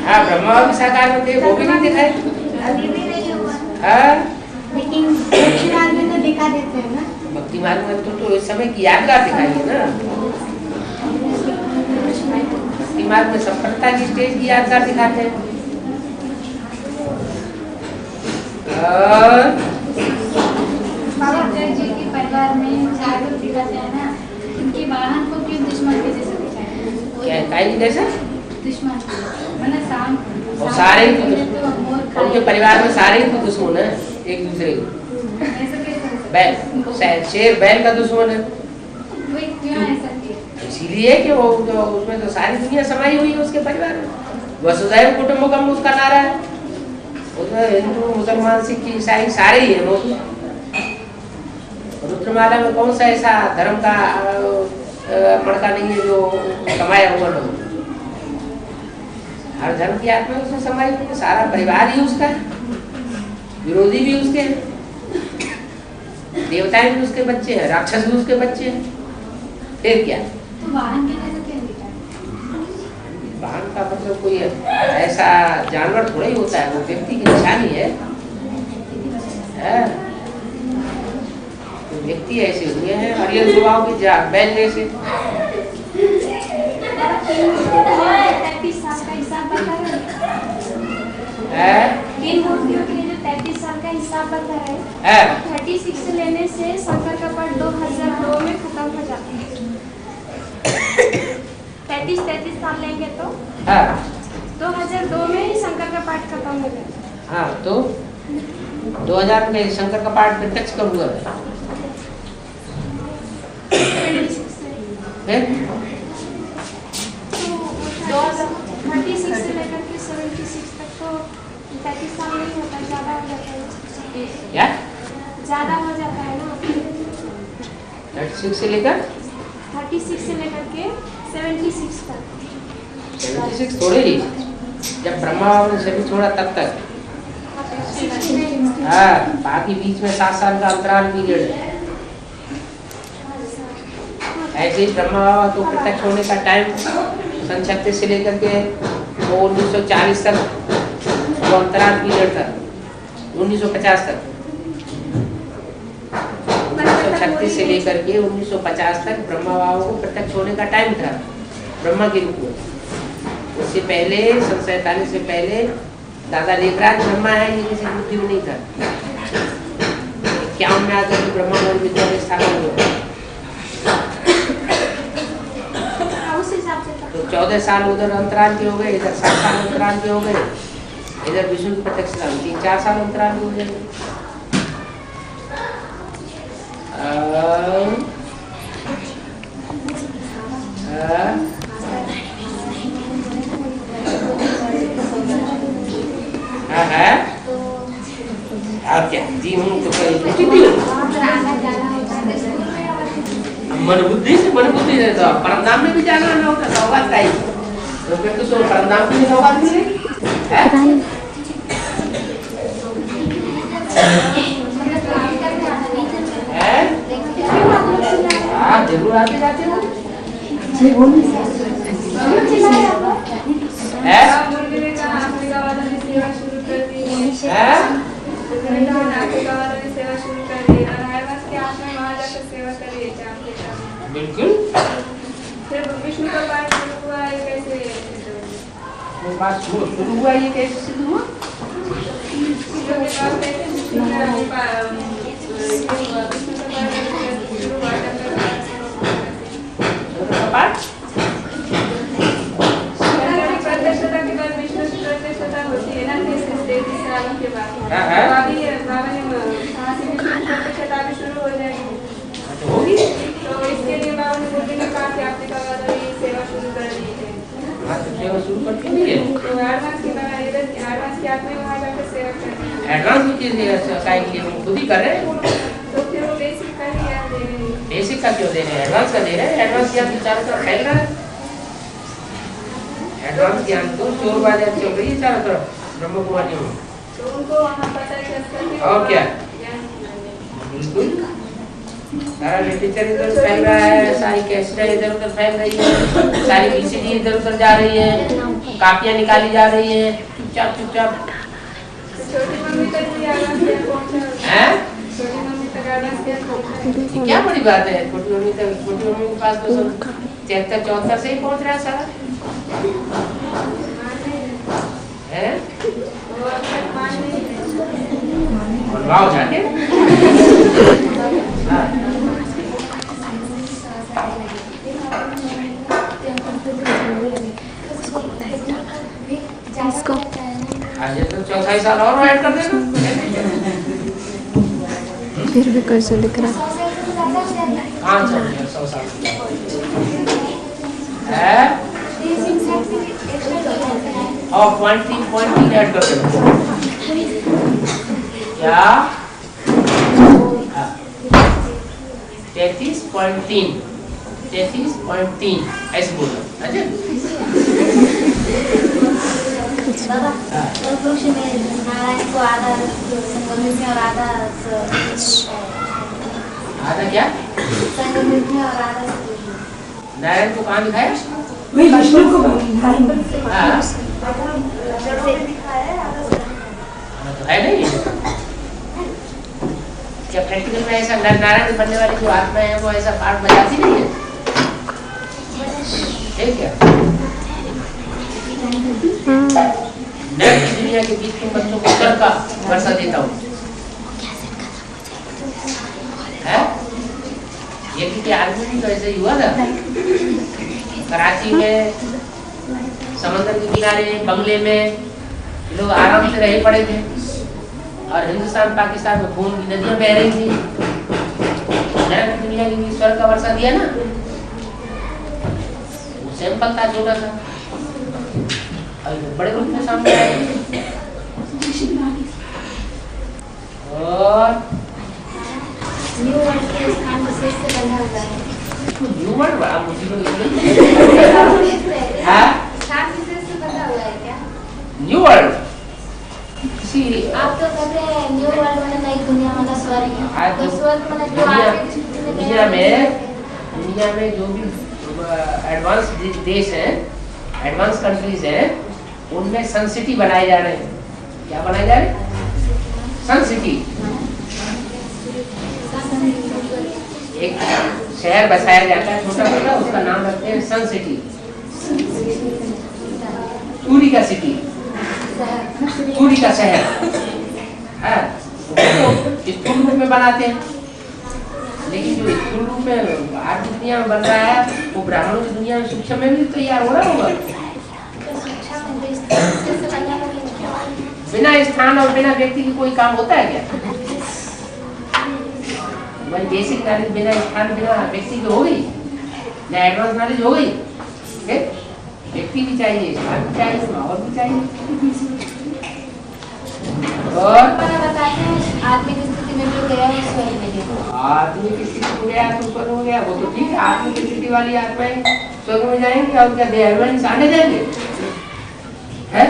हाँ ब्रह्मा भी साकार में थे, वो भी नहीं दिखाए। अभी भी नहीं हुआ, हाँ लेकिन भक्ति मार्ग में तो दिखा देते हैं ना। भक्ति मार्ग में तो इस समय की यादगार दिखाई है ना। भक्ति मार्ग में संपन्नता की स्टेज की यादगार दिखाते हैं। बाबा जी के परिवार में 4 लोग दिखाते हैं ना, उनके वाहन को क्यों दुश्मन के जैसे क्या काई जैसा दुश्मन मतलब शाम और सारे ही तो उनके परिवार में सारे ही तो दुश्मन है एक दूसरे को। ऐसा कैसे बैल शेर बैल का दुश्मन है, वही क्यों ऐसा किया? इसीलिए कि वो उसमें तो सारी दुनिया समाई हुई है उसके परिवार में। वसुधैव कुटुंबकम उसका नारा है, उसमें हिंदू मुसलमान सिख ईसाई सारे ही है मौजूद। रुद्रमाला में कौन सा ऐसा धर्म का मड़का नहीं है जो समाया हुआ न हो। हर धर्म की आत्मा उसमें समाई हुई है, सारा परिवार ही उसका है, विरोधी भी उसके हैं, देवताएं भी उसके बच्चे हैं, राक्षस भी उसके बच्चे हैं। फिर क्या? तो वाहन के जैसे क्यों दिखाया? वाहन का मतलब कोई ऐसा जानवर थोड़ा ही होता है, वो व्यक्ति की निशानी है। तो व्यक्ति ऐसे हुए हैं हरियर स्वभाव के बैल जैसे। 33 साल का हिसाब बता रहे हैं। तीन मूर्तियों के लिए जो 33 साल का हिसाब बता रहे हैं, 36 लेने से शंकर का पाठ 2002 में खत्म हो जाता है। 33 साल लेंगे तो 2002 में ही शंकर का पाठ खत्म हो जाता है। हाँ तो 2000 में शंकर का पाठ प्रत्यक्ष कब हुआ? 36 से लेकर के 76 तक तो 33 साल नहीं होता, ज़्यादा हो जाता है। क्या ज़्यादा हो जाता है ना। 36 से लेकर 36 से लेकर के 76 तक। 76 थोड़े ही, जब ब्रह्मा बाबा ने शरीर छोड़ा तब तक। हाँ बाकी बीच में 7 साल का अंतराल पीरियड है। ऐसे ही ब्रह्मा बाबा तो प्रत्यक्ष होने का टाइम सन 36 से लेकर के 1940 तक वो अंतराल पीरियड था, 1950 तक। 1936 से लेकर के 1950 तक ब्रह्मा बाबा को प्रत्यक्ष होने का टाइम था ब्रह्मा के रूप में। उससे पहले सन 47 से पहले दादा लेखराज ब्रह्मा है, ये किसी बुद्धि में नहीं था। 51 में आकर के ब्रह्मा मोहन विद्यालय स्थापना हुआ। उस हिसाब से तो तो 14 साल उधर अंतराल के हो गए, इधर 7 साल अंतराल के हो गए, इधर विष्णु की प्रत्यक्ष नाम 3-4 साल अंतराल के हो जाएंगे। आप क्या जी हूँ तो मन बुद्धि से तो परमधाम में भी जाना ना होता सौगात का ही, तो फिर तो परमधाम की सौगात मिले। हाँ जरूर आते जाते हो। बिल्कुल विष्णु का पाठ शुरू हुआ है, कैसे बात शुरू हुआ, ये कैसे शुरू हुआ? प्रत्यक्षता के बाद विष्णु की प्रत्यक्षता होती है ना 33 सालों के बाद। अभी बाबा ने प्रत्यक्षता भी शुरू हो जाएगी होगी, तो इसके लिए बाबा ने बोलने ने कहा कि आपने कहा था ये सेवा शुरू कर दी है। सेवा शुरू कर क्यों नहीं है? तो एडवांस की तरह इधर एडवांस की आदमी वहाँ जाकर सेवा करनी है। एडवांस की चीज काय के लिए खुद ही कर रहे हैं। तो फिर वो बेसिक का ही याद दे रहे हैं। बेसिक का क्यों दे रहे हैं? एडवांस का दे रहे हैं। एडवांस ज्ञान चारों तरफ फैल रहा है। एडवांस ज्ञान तो चोर बाजार चल रही है चारों तरफ ब्रह्म कुमारी में। तो उनको वहाँ पता चलता है। और क्या? बिल्कुल सारा लिटरेचर इधर फैल रहा है, सारी कैसेटें इधर उधर फैल रही है, सारी वीसीडी इधर उधर जा रही है, कापियां निकाली जा रही है, चुपचाप चुपचाप। छोटी मम्मी तक भी एडवांस ज्ञान पहुँचा हैं? छोटी मम्मी तक एडवांस ज्ञान पहुँचा। ये क्या बड़ी बात है? छोटी मम्मी के पास तो सब 73-74 से ही पहुंच रहा है सारा है। वो अब तक मान नहीं रहे। बनवाओ जाके। हाँ। आज तो 4 साल और ऐड कर देना। फिर भी कैसे दिख रहा है? 100 साल है और पॉइंटिंग ऐड कर देना। क्या 33.3 ऐसे बोलो। अच्छा नारायण को आधा संगम में और आधा क्या संगम में और आधा नारायण को कहाँ दिखाया? विष्णु को हाँ तो है नहीं क्या प्रैक्टिकल में ऐसा नारायण बनने वाली जो आत्मा है वो ऐसा पार्ट बजाती नहीं है? ठीक है नेक्स्ट दुनिया के बीच के बच्चों को कर का वर्षा देता हूँ है ये कि आदमी भी तो ऐसे ही हुआ था। कराची में समंदर के किनारे बंगले में लोग आराम से रहे पड़े थे और हिंदुस्तान पाकिस्तान में खून की नदियां बह रही थी। दुनिया के बीच स्वर्ग का वर्षा दिया ना, वो सैंपल था छोटा सा बड़े रूप में सामने आए। और न्यू वर्ल्ड के स्थान विशेष से बना हुआ है। न्यू वर्ल्ड बड़ा मुसीबत हाँ स्थान विशेष से बना हुआ है क्या? न्यू वर्ल्ड आप तो कहते हैं न्यू वर्ल्ड में नई दुनिया मतलब स्वर्ग है। तो स्वर्ग मतलब जो आगे दुनिया में जो भी एडवांस देश हैं, एडवांस कंट्रीज हैं, उनमें सन सिटी बनाए जा रहे हैं। क्या बनाए जा रहे हैं? सन सिटी। एक शहर बसाया जाता है छोटा छोटा, उसका नाम रखते हैं सन सिटी, सूर्य का सिटी, सूर्य का शहर है। इसको रूप में बनाते हैं लेकिन जो स्थूल रूप में आज दुनिया में बन रहा है वो ब्राह्मणों की दुनिया में सूक्ष्म में भी तैयार हो रहा होगा। बिना स्थान और बिना व्यक्ति की कोई काम होता है क्या? भाई बेसिक नॉलेज बिना स्थान बिना व्यक्ति की हो गई या एडवांस नॉलेज हो गई? व्यक्ति भी चाहिए, स्थान भी चाहिए, माहौल भी चाहिए। और बताते हैं आदमी की स्थिति में जो गया है स्वर्ग में गया। आदमी की स्थिति में गया तो स्वर्ग में गया, वो तो ठीक है। आदमी की स्थिति वाली आत्माएं स्वर्ग में जाएंगे और क्या देहाभिमानी सामने जाएंगे? है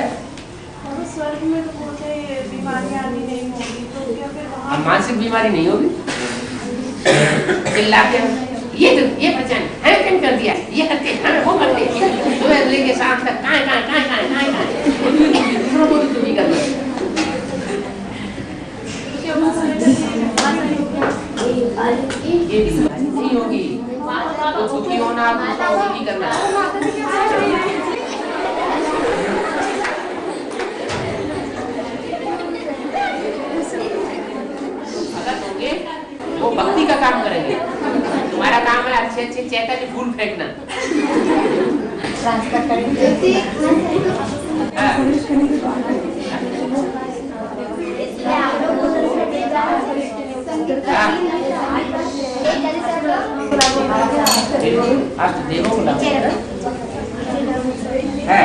स्वर्ग में तो बोलते हैं बीमारियां आनी नहीं होगी, तो क्या फिर वहाँ मानसिक बीमारी नहीं होगी? चिल्ला के ये पहचान हमें कर दिया, ये करते हमें वो करते, सुबह लेके शाम तक दूसरों को भी दुखी करना। ये बीमारी नहीं होगी, तो सुखी होना दूसरों को दुखी करना। अगर होंगे वो भक्ति का काम करेंगे। तुम्हारा काम है अच्छे अच्छे चैतन्य फूल फेंकना। देवों को है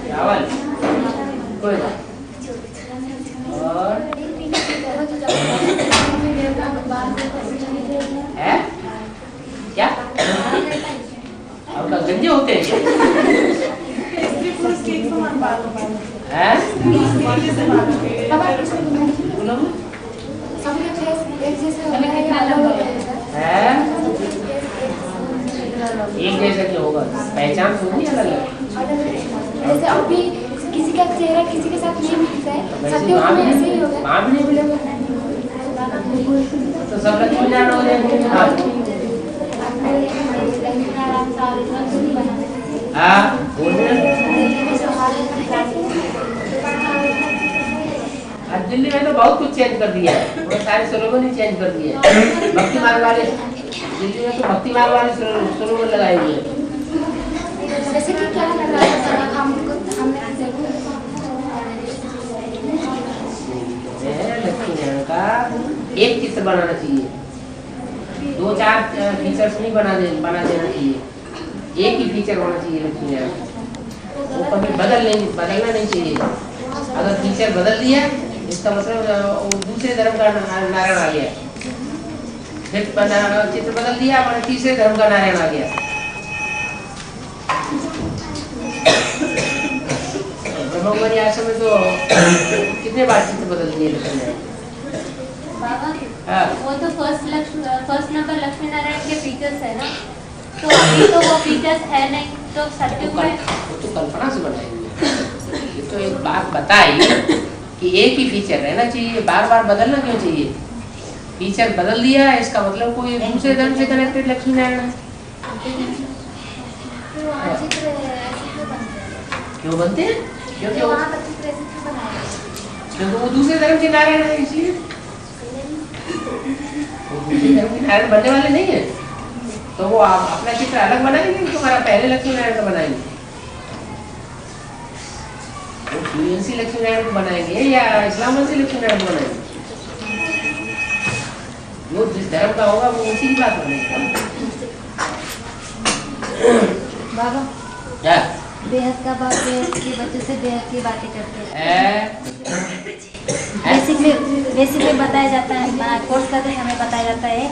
चावल कोई बात और है क्या आपका गंजे होते हैं है एक जैसा क्या होगा? पहचान होगी अलग अलग। जैसे अभी किसी का चेहरा किसी के साथ नहीं मिलता है, सत्योग में ऐसे ही होगा। वहाँ भी नहीं मिलेगा तो सब लोग मिल जाना हो जाएगा। हाँ दिल्ली में तो बहुत कुछ चेंज कर दिया है, बहुत सारे स्लोगन ही चेंज कर दिए हैं। भक्ति मार्ग वाले दिल्ली में तो भक्ति मार्ग वाले स्लोगन लगाए हुए हैं। जैसे कि क्या लगाया हमको का एक चित्र बनाना चाहिए, 2-4 फीचर्स नहीं बना देना चाहिए, एक ही फीचर होना चाहिए लक्ष्मी नारायण। वो कभी बदलना नहीं चाहिए। अगर फीचर बदल दिया इसका मतलब दूसरे धर्म का नारायण आ गया, फिर चित्र बदल दिया मतलब तीसरे धर्म का नारायण आ गया। ब्रह्मकुमारी आश्रम में तो कितने बार चित्र बदल दिए लक्ष्मी बाबा हाँ। वो तो फर्स्ट नंबर लक्ष्मी नारायण के फीचर्स है ना, तो अभी तो वो फीचर्स है नहीं, तो सत्युग में वो तो कल्पना से बनाएंगे। ये तो एक बात बताई कि एक ही फीचर रहना चाहिए, बार बार बदलना क्यों चाहिए? फीचर बदल दिया इसका मतलब कोई दूसरे धर्म से कनेक्टेड लक्ष्मी नारायण है। क्यों बनते हैं? क्योंकि वो दूसरे धर्म के नारायण है, इसलिए वो दूसरे धर्म के नारायण बनने वाले नहीं है। तो वो आप अपना चित्र अलग बनाएंगे, तुम्हारा पहले लक्ष्मी नारायण का बनाएंगे, वो सूर्यवंशी लक्ष्मी नारायण को बनाएंगे या इस्लाम वंशी लक्ष्मी नारायण को बनाएंगे? वो जिस धर्म का होगा वो उसी की बात बनेगी। बाबा क्या बेहद का बात बेहद की बच्चों से बेहद की बातें करते हैं। बेसिकली बताया जाता है, कोर्स करते हैं हमें बताया जाता है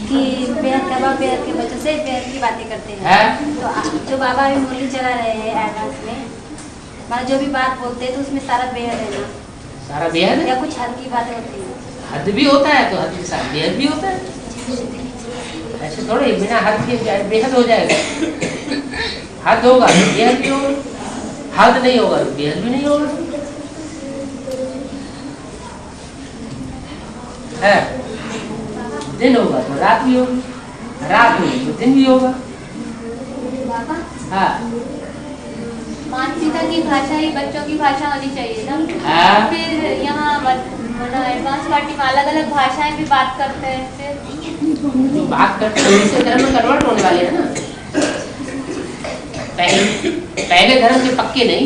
कि बेहद का बाप बेहद के बच्चों से बेहद की बातें करते हैं। तो जो बाबा अभी मुरली चला रहे हैं एडवांस में, मतलब जो भी बात बोलते हैं तो उसमें सारा बेहद है ना, सारा बेहद या कुछ हद की बातें होती है। हद भी होता है तो हद के साथ बेहद भी होता है। ऐसे थोड़े बिना हद के बेहद हो जाएगा। हद होगा तो बेहद भी होगा, हद नहीं होगा तो बेहद भी नहीं होगा। है दिन होगा तो रात भी होगी, रात होगी तो दिन भी होगा। हाँ माता पिता की भाषा ही बच्चों की भाषा होनी चाहिए ना। हाँ। फिर यहाँ एडवांस पार्टी में अलग अलग भाषाएं भी बात करते हैं। फिर जो बात करते हैं उसी धर्म में कन्वर्ट होने वाले हैं ना। पहले धर्म के पक्के नहीं।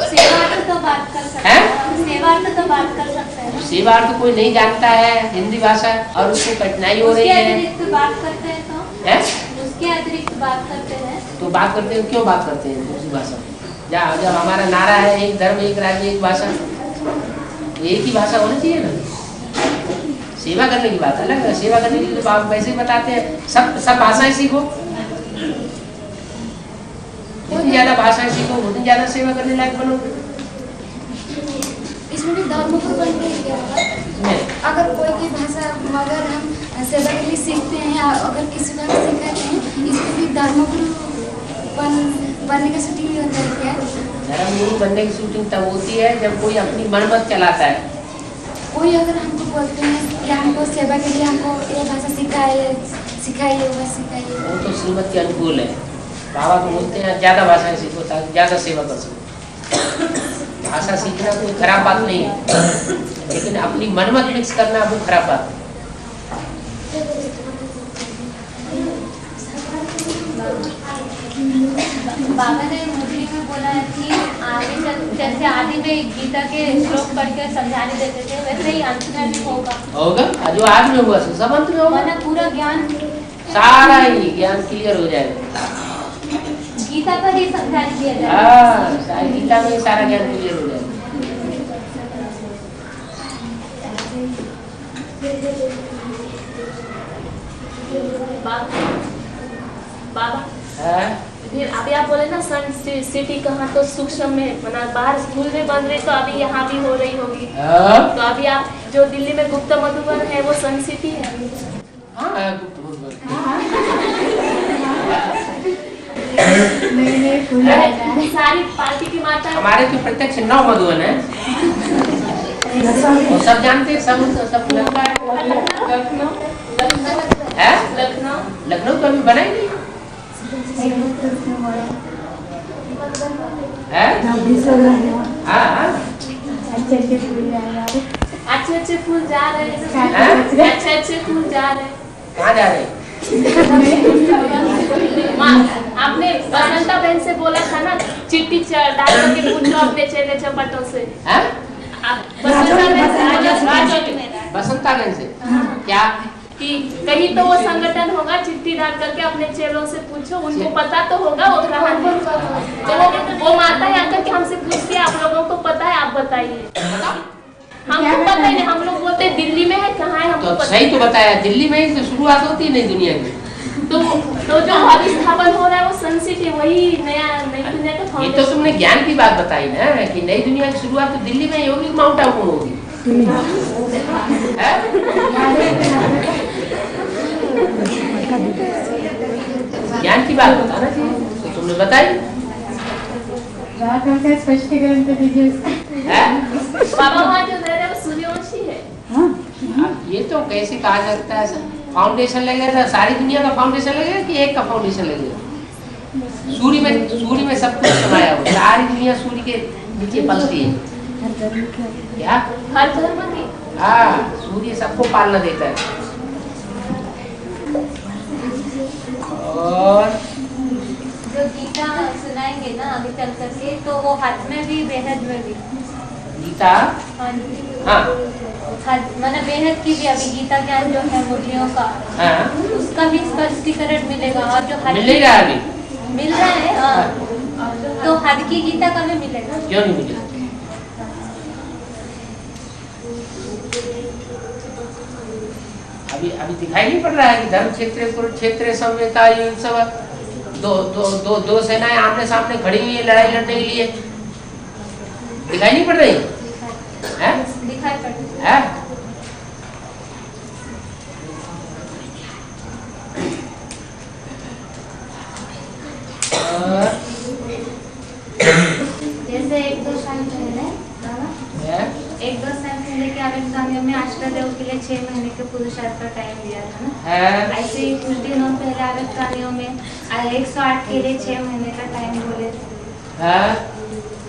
सेवार्थ तो बात कर सकते हैं। सेवार्थ तो बात कर सकते हैं। सेवार्थ कोई नहीं जानता है हिंदी भाषा और उसको कठिनाई हो रही है। उसके अतिरिक्त बात करते हैं तो है? उसके अतिरिक्त बात करते हैं तो बात करते हैं, क्यों बात करते हैं दूसरी भाषा? जब हमारा नारा है एक धर्म एक राज्य एक भाषा, तो एक ही भाषा होनी चाहिए ना। सेवा करने की बात अलग है। सेवा करने के लिए तो आप वैसे ही बताते हैं सब भाषाएं सीखो, जितनी ज्यादा भाषाएं सीखो उतनी ज्यादा सेवा करने लायक बनोगे। इसमें भी धर्मगुरु बनने की क्या होगा? अगर कोई की भाषा अगर हम सेवा के लिए सीखते हैं या अगर किसी को हम सिखाते हैं, इसमें भी धर्मगुरु बनने का शूटिंग होता है क्या? धर्मगुरु बनने की शूटिंग तब होती है जब कोई अपनी मनमत चलाता है। कोई अगर हमको बोलते हैं कि हमको सेवा के लिए हमको ये भाषा सिखाइए वो सिखाइए, वो तो श्रीमत के अनुकूल है। बाबा को बोलते हैं ज्यादा भाषाएं सीखो ताकि ज्यादा सेवा कर सको। भाषा सीखना कोई खराब बात नहीं है, लेकिन अपनी मनमत मिक्स करना वो खराब बात है। बाबा ने मुरली में बोला है कि आगे जैसे आदि में गीता के श्लोक पढ़ के समझाने देते थे, वैसे ही अंत में भी होगा। जो आज में हुआ सब अंत में होगा ना। पूरा ज्ञान सारा ही ज्ञान क्लियर हो जाएगा। गीता पर ही समझाने दिया जाएगा। हाँ, गीता में सारा ज्ञान क्लियर हो जाएगा। बाबा हाँ? फिर अभी आप बोले ना सन सिटी कहाँ तो सूक्ष्म में बना, बाहर स्कूल में बन रही तो अभी यहाँ भी हो रही होगी। हाँ? तो अभी आप जो दिल्ली में गुप्त मधुबन है वो सन सिटी है। हाँ, गुप्त मधुबन। सारी पार्टी की माता हमारे तो प्रत्यक्ष 9 मधुबन है। वो सब जानते हैं, सब लगता है। लखनऊ तो अभी बना ही नहीं है। हाँ, अच्छे फूल जा रहे हैं। अच्छे फूल जा रहे हैं। कहाँ जा रहे हैं? आपने बसंता बहन से बोला था ना चिट्ठी डाल करके पूछो अपने चेले चपाटों से। बसंता बहन से क्या कि कहीं तो वो संगठन होगा, चिट्ठी डाल करके अपने चेलों से पूछो, उनको पता तो होगा वो कहाँ है। तो वो माता है आकर के हमसे पूछती है आप लोगों को पता है, आप बताइए। हमको पता ही नहीं, हम लोग बोलते दिल्ली में है, कहाँ है हमको तो सही तो बताया, दिल्ली में ही तो शुरुआत होती है नई दुनिया की। तो जो अभिस्थापन हो रहा है वो सन सिटी वही नई दुनिया का ये फाउंडेशन। तो तुमने ज्ञान की बात बताई ना कि नई दुनिया की शुरुआत तो दिल्ली में ही होगी, माउंट आबू में होगी। ज्ञान की बात बताना चाहिए, तो तुमने बताई। स्पष्टीकरण तो दीजिए। बाबा वहाँ जो रह रहे वो सूर्यवंशी है। अब ये तो कैसे कहा जाता है, फाउंडेशन लगेगा, सारी दुनिया का फाउंडेशन लगेगा कि एक का फाउंडेशन लगेगा? सूर्य में सब कुछ समाया हुआ, सारी दुनिया सूर्य के नीचे पलती है। क्या हर धर्म की? हाँ, सूर्य सबको पालना देता है। और जो गीता सुनाएंगे ना आगे चल करके, तो वो हाथ में भी बेहद में भी गीता। हाँ, मैंने बेहद की भी अभी गीता ज्ञान जो है मुरलियों का, हाँ, उसका भी स्पष्टीकरण मिलेगा। और जो मिल नहीं रहा अभी, मिल रहा है। हाँ, तो हद की गीता का भी मिलेगा। क्यों नहीं मिलेगा? अभी दिखाई नहीं पड़ रहा है कि धर्म क्षेत्र कुरुक्षेत्र संवेता ये सब दो सेनाएं आमने सामने खड़ी हुई है लड़ाई लड़ने के लिए, दिखाई नहीं पड़ रही है? दिखाई पड़ रही है? जैसे एक दो साल पहले के आवेश कामियों में आश्रदेव के लिए 6 महीने के पुरुषार्थ का टाइम दिया था ना। ऐसे ही कुछ दिनों पहले आवेश कामियों में 108 के लिए 6 महीने का टाइम बोले थे।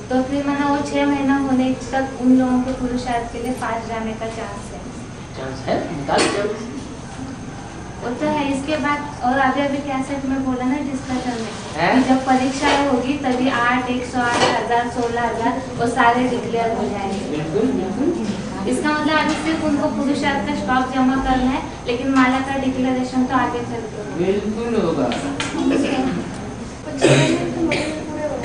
तो फिर मैंने वो 6 महीना होने तक उन लोगों को पुरुषार्थ के लिए फास्ट जाने का चांस है। चांस है, निकाल चांस। वो तो है। इसके बाद और अभी कैसेट में बोला ना डिस्कशन में है? कि जब परीक्षा होगी तभी 8, 108,000, 16,000 वो सारे डिक्लेयर हो जाएंगे। बिल्कुल बिल्कुल। इसका मतलब अभी सिर्फ उनको पुरुषार्थ का स्टॉक जमा करना है, लेकिन माला का डिक्लेरेशन तो आगे चलते होगा। बिल्कुल होगा।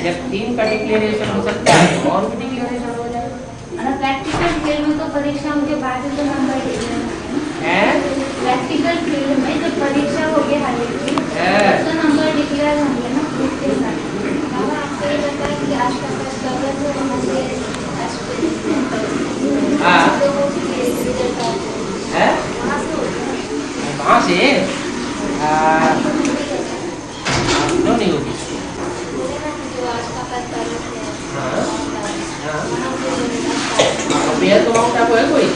जब 3 का डिक्लेरेशन हो सकता है और भी डिक्लेरेशन हो जाए। प्रैक्टिकल फील्ड में तो परीक्षाओं के बाद तो नंबर है? प्रैक्टिकल फील्ड में जब परीक्षा होगी हाल की तो नंबर डिक्लेयर होंगे ना उसके साथ। आपको ये बताया कि आज का गलत है वहाँ से हाँ। लोगों की रिजल्ट है? वहाँ से होता है। कहाँ से? क्यों नहीं होगी? बोले ना कि जो आज का फैसला है हाँ। हाँ। वहाँ से तो भैया तो माउंट आबू है कोई?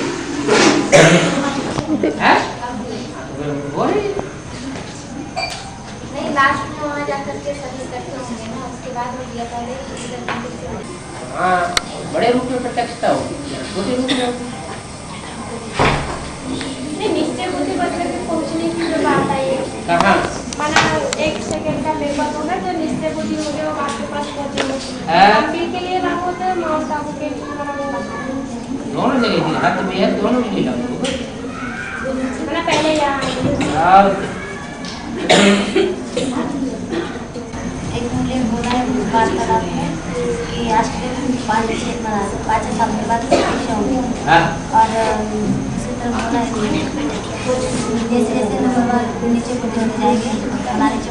है? वो नहीं? नहीं, लास्ट में वहाँ जाकर के सभी इकट्ठे होंगे ना, उसके बाद हो गया पहले हाँ, बड़े रूप में प्रत्यक्षता होगी, छोटे रूप में होगी। नहीं, निश्चय बुद्धि बच्चे के पहुँचने की जो बात आई है, कहाँ? माना 1 सेकंड का पेपर होगा तो निश्चय बुद्धि हो गया, आपके पास पहुँचेंगे। हाँ। अपील के लिए लागू होता है, माउंट आबू के लिए लागू होता है। दोनों जगह थी, हाथ में है, दोनों जगह लागू होगा। मैंने पहले यहाँ एक मुझे बोला है वार्तालाप में कि आज के 5 साल के बाद परीक्षा होगी और इसी तरह बोला है कि जैसे जैसे नंबर नीचे को होते जाएंगे हमारे तो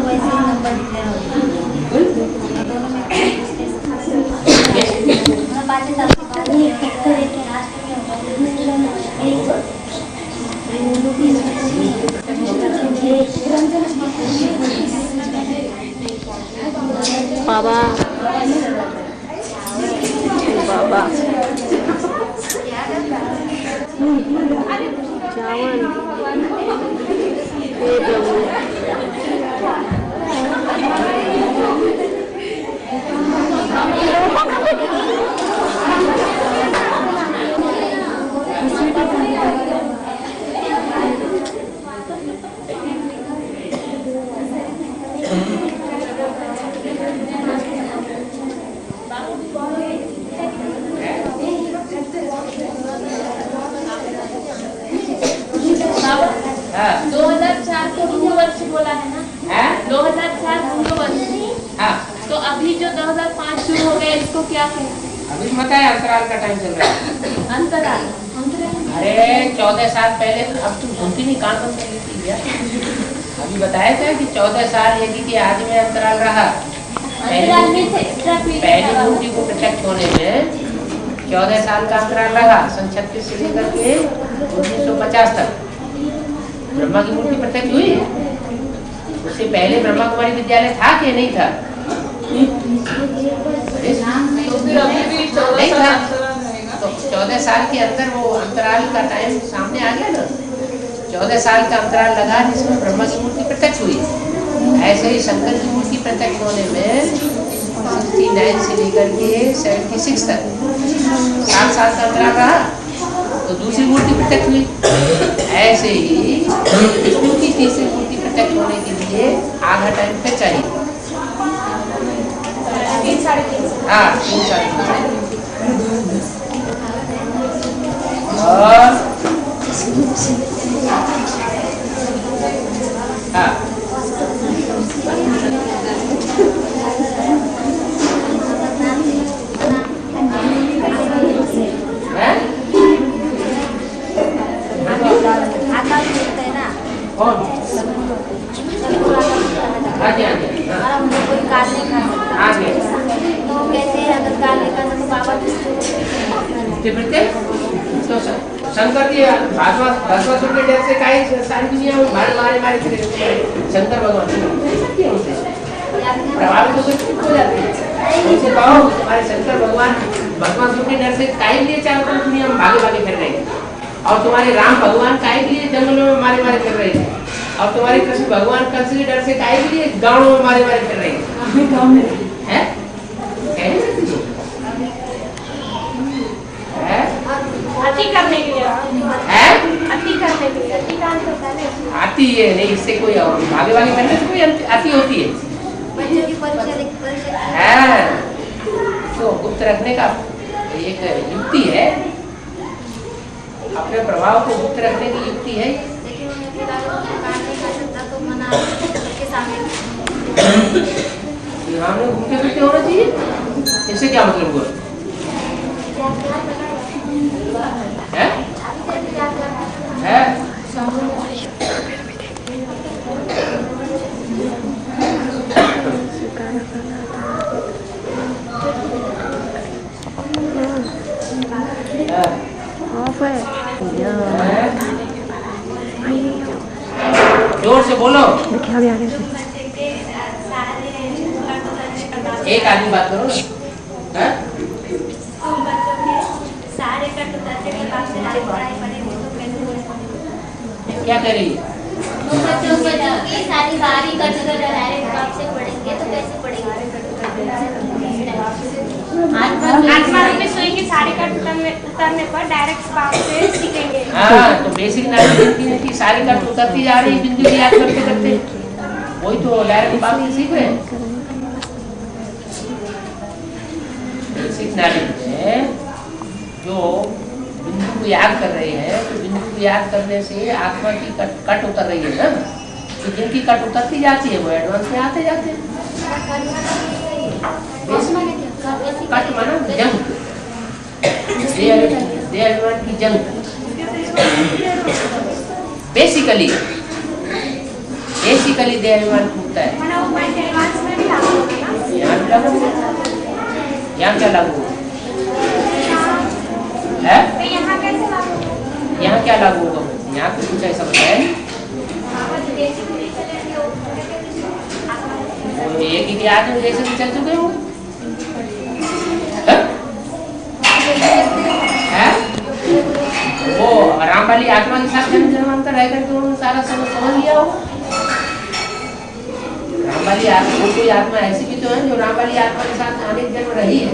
वैसे ही नंबर डिक्लेयर होगा। दोनों में 5 साल के बाद बाबा बाबा चावल हाँ। 2004 को पूर्व वर्ष बोला है ना? है? 2004 पूर्व वर्ष। हाँ। तो अभी जो 2005 शुरू हो गया इसको क्या कहें? अभी बताया अंतराल का टाइम चल रहा है। अंतराल। अरे 14 साल पहले, अब तुम सुनती नहीं, कान बंद कर लेती भैया। अभी बताया था कि 14 साल यदि के आदि में अंतराल रहा, अंतराल में से एक्स्ट्रा पीरियड पहली मूर्ति को प्रत्यक्ष होने में 14 साल का अंतराल रहा, सन 36 से लेकर के 1950 तक ब्रह्मा की मूर्ति प्रत्यक्ष हुई। उससे पहले ब्रह्मा कुमारी विद्यालय था कि नहीं था? नहीं था। तो 14 साल के अंदर वो अंतराल का टाइम सामने आ गया ना। 14 साल का अंतराल लगा जिसमें ब्रह्मा की मूर्ति प्रत्यक्ष हुई। ऐसे ही शंकर की मूर्ति प्रत्यक्ष होने में 69 से लेकर के 76 तक 7 साल का अंतराल रहा, तो दूसरी मूर्ति प्रत्यक्ष हुई। ऐसे ही विष्णु की तीसरी मूर्ति प्रत्यक्ष होने के लिए आधा टाइम फिर चाहिए। 3 साढ़े 3 हाँ, 3 साल और हाँ कौन? हाँ जी, हाँ जी, हाँ। और मुझे कोई कार नहीं खा सकता। हाँ जी। तो कैसे अगर कार नहीं खा सकता बाबा फिरते तो शंकर जी भस्मासुर के डर से काहे सारी दुनिया में मारे फिरे शंकर भगवान प्रभावित हो जाते हैं। उनसे कहो तुम्हारे शंकर भगवान भस्मासुर के डर से काहे लिए चारों तरफ दुनिया में भागे फिर रहे हैं, और तुम्हारे राम भगवान काहे के लिए जंगलों में मारे फिर रहे हैं, और तुम्हारे कृष्ण भगवान कंस के डर से काहे के लिए गाँवों में मारे फिर रहे हैं। है? कहने लगती हो? है? अति करने के लिए है? अति करने के लिए अति कांड होता है ना। आती है नहीं, इससे कोई भागे भागे करने से कोई आती होती है। बच्चों की परीक्षा है तो गुप्त रखने का एक युक्ति है, अपने प्रभाव को गुप्त रखने की युक्ति है। लेकिन उन्हें फिर कांड नहीं कर सकता तो मना के सामने हम लोग घूमते फिरते होना चाहिए, इससे क्या मतलब हुआ? है? है? जोर से बोलो। एक आदमी बात करो। है? सारे कट उतरने के बाद से पढ़ाई पढ़ेंगे तो कैसे होगा? क्या कह रही है? बच्चों की सारी बारी कट कर डायरेक्ट बाप से पढ़ेंगे तो कैसे पढ़ेंगे? आत्मा रूपी सुई की सारी कट उतरने पर डायरेक्ट बाप से सीखेंगे। हाँ, तो बेसिक नॉलेज है कि सारी कट उतरती जा रही, बिंदु की याद करते करते वही तो डायरेक्ट बाप से सीख रहे हैं। बेसिक नॉलेज है जो बिंदु को याद कर रहे हैं, तो बिंदु को याद करने से आत्मा की कट उतर रही है ना, तो जिनकी कट उतरती जाती है वो एडवांस में आते जाते हैं। कट माना जंग, दे अभिमान की जंग। बेसिकली दे अभिमान टूटता है। माना वो पॉइंट एडवांस में भी लागू होगा ना। यहाँ भी लागू होगा, यहाँ क्या लागू होगा? है? तो यहाँ कैसे लागू होगा? यहाँ क्या लागू होगा? यहाँ तो कुछ ऐसा बताया नहीं। एक ही आदमी जैसे भी चल चुके होंगे। है? वो राम वाली आत्मा के साथ जन्म जन्मांतर रह करके उन्होंने सारा समझ लिया होगा। राम वाली आत्मा, कोई आत्मा ऐसी भी तो है जो राम वाली आत्मा के साथ अनेक जन्म रही है,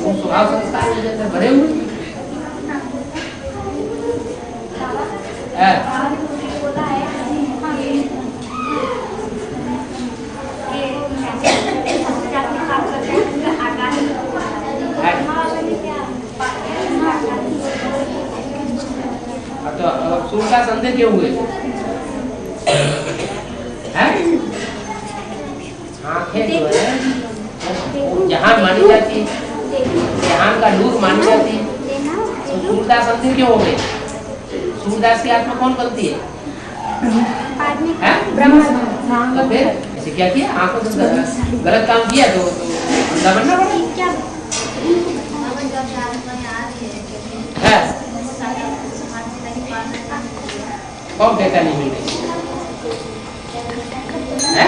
वो स्वभाव संस्कार में अंदर भरे हुए तो सूर्य का संदेह क्यों हुए? आंखें जो है जहान मानी जाती है, जहान का नूर मानी जाती है, तो सूर्यदास अंधे क्यों हो गए? सूर्यदास की आत्मा कौन बनती है? तो फिर ऐसे क्या किया? आंखों से गलत काम किया तो अंधा बनना पड़ा। कौन कहता नहीं मिल रही है?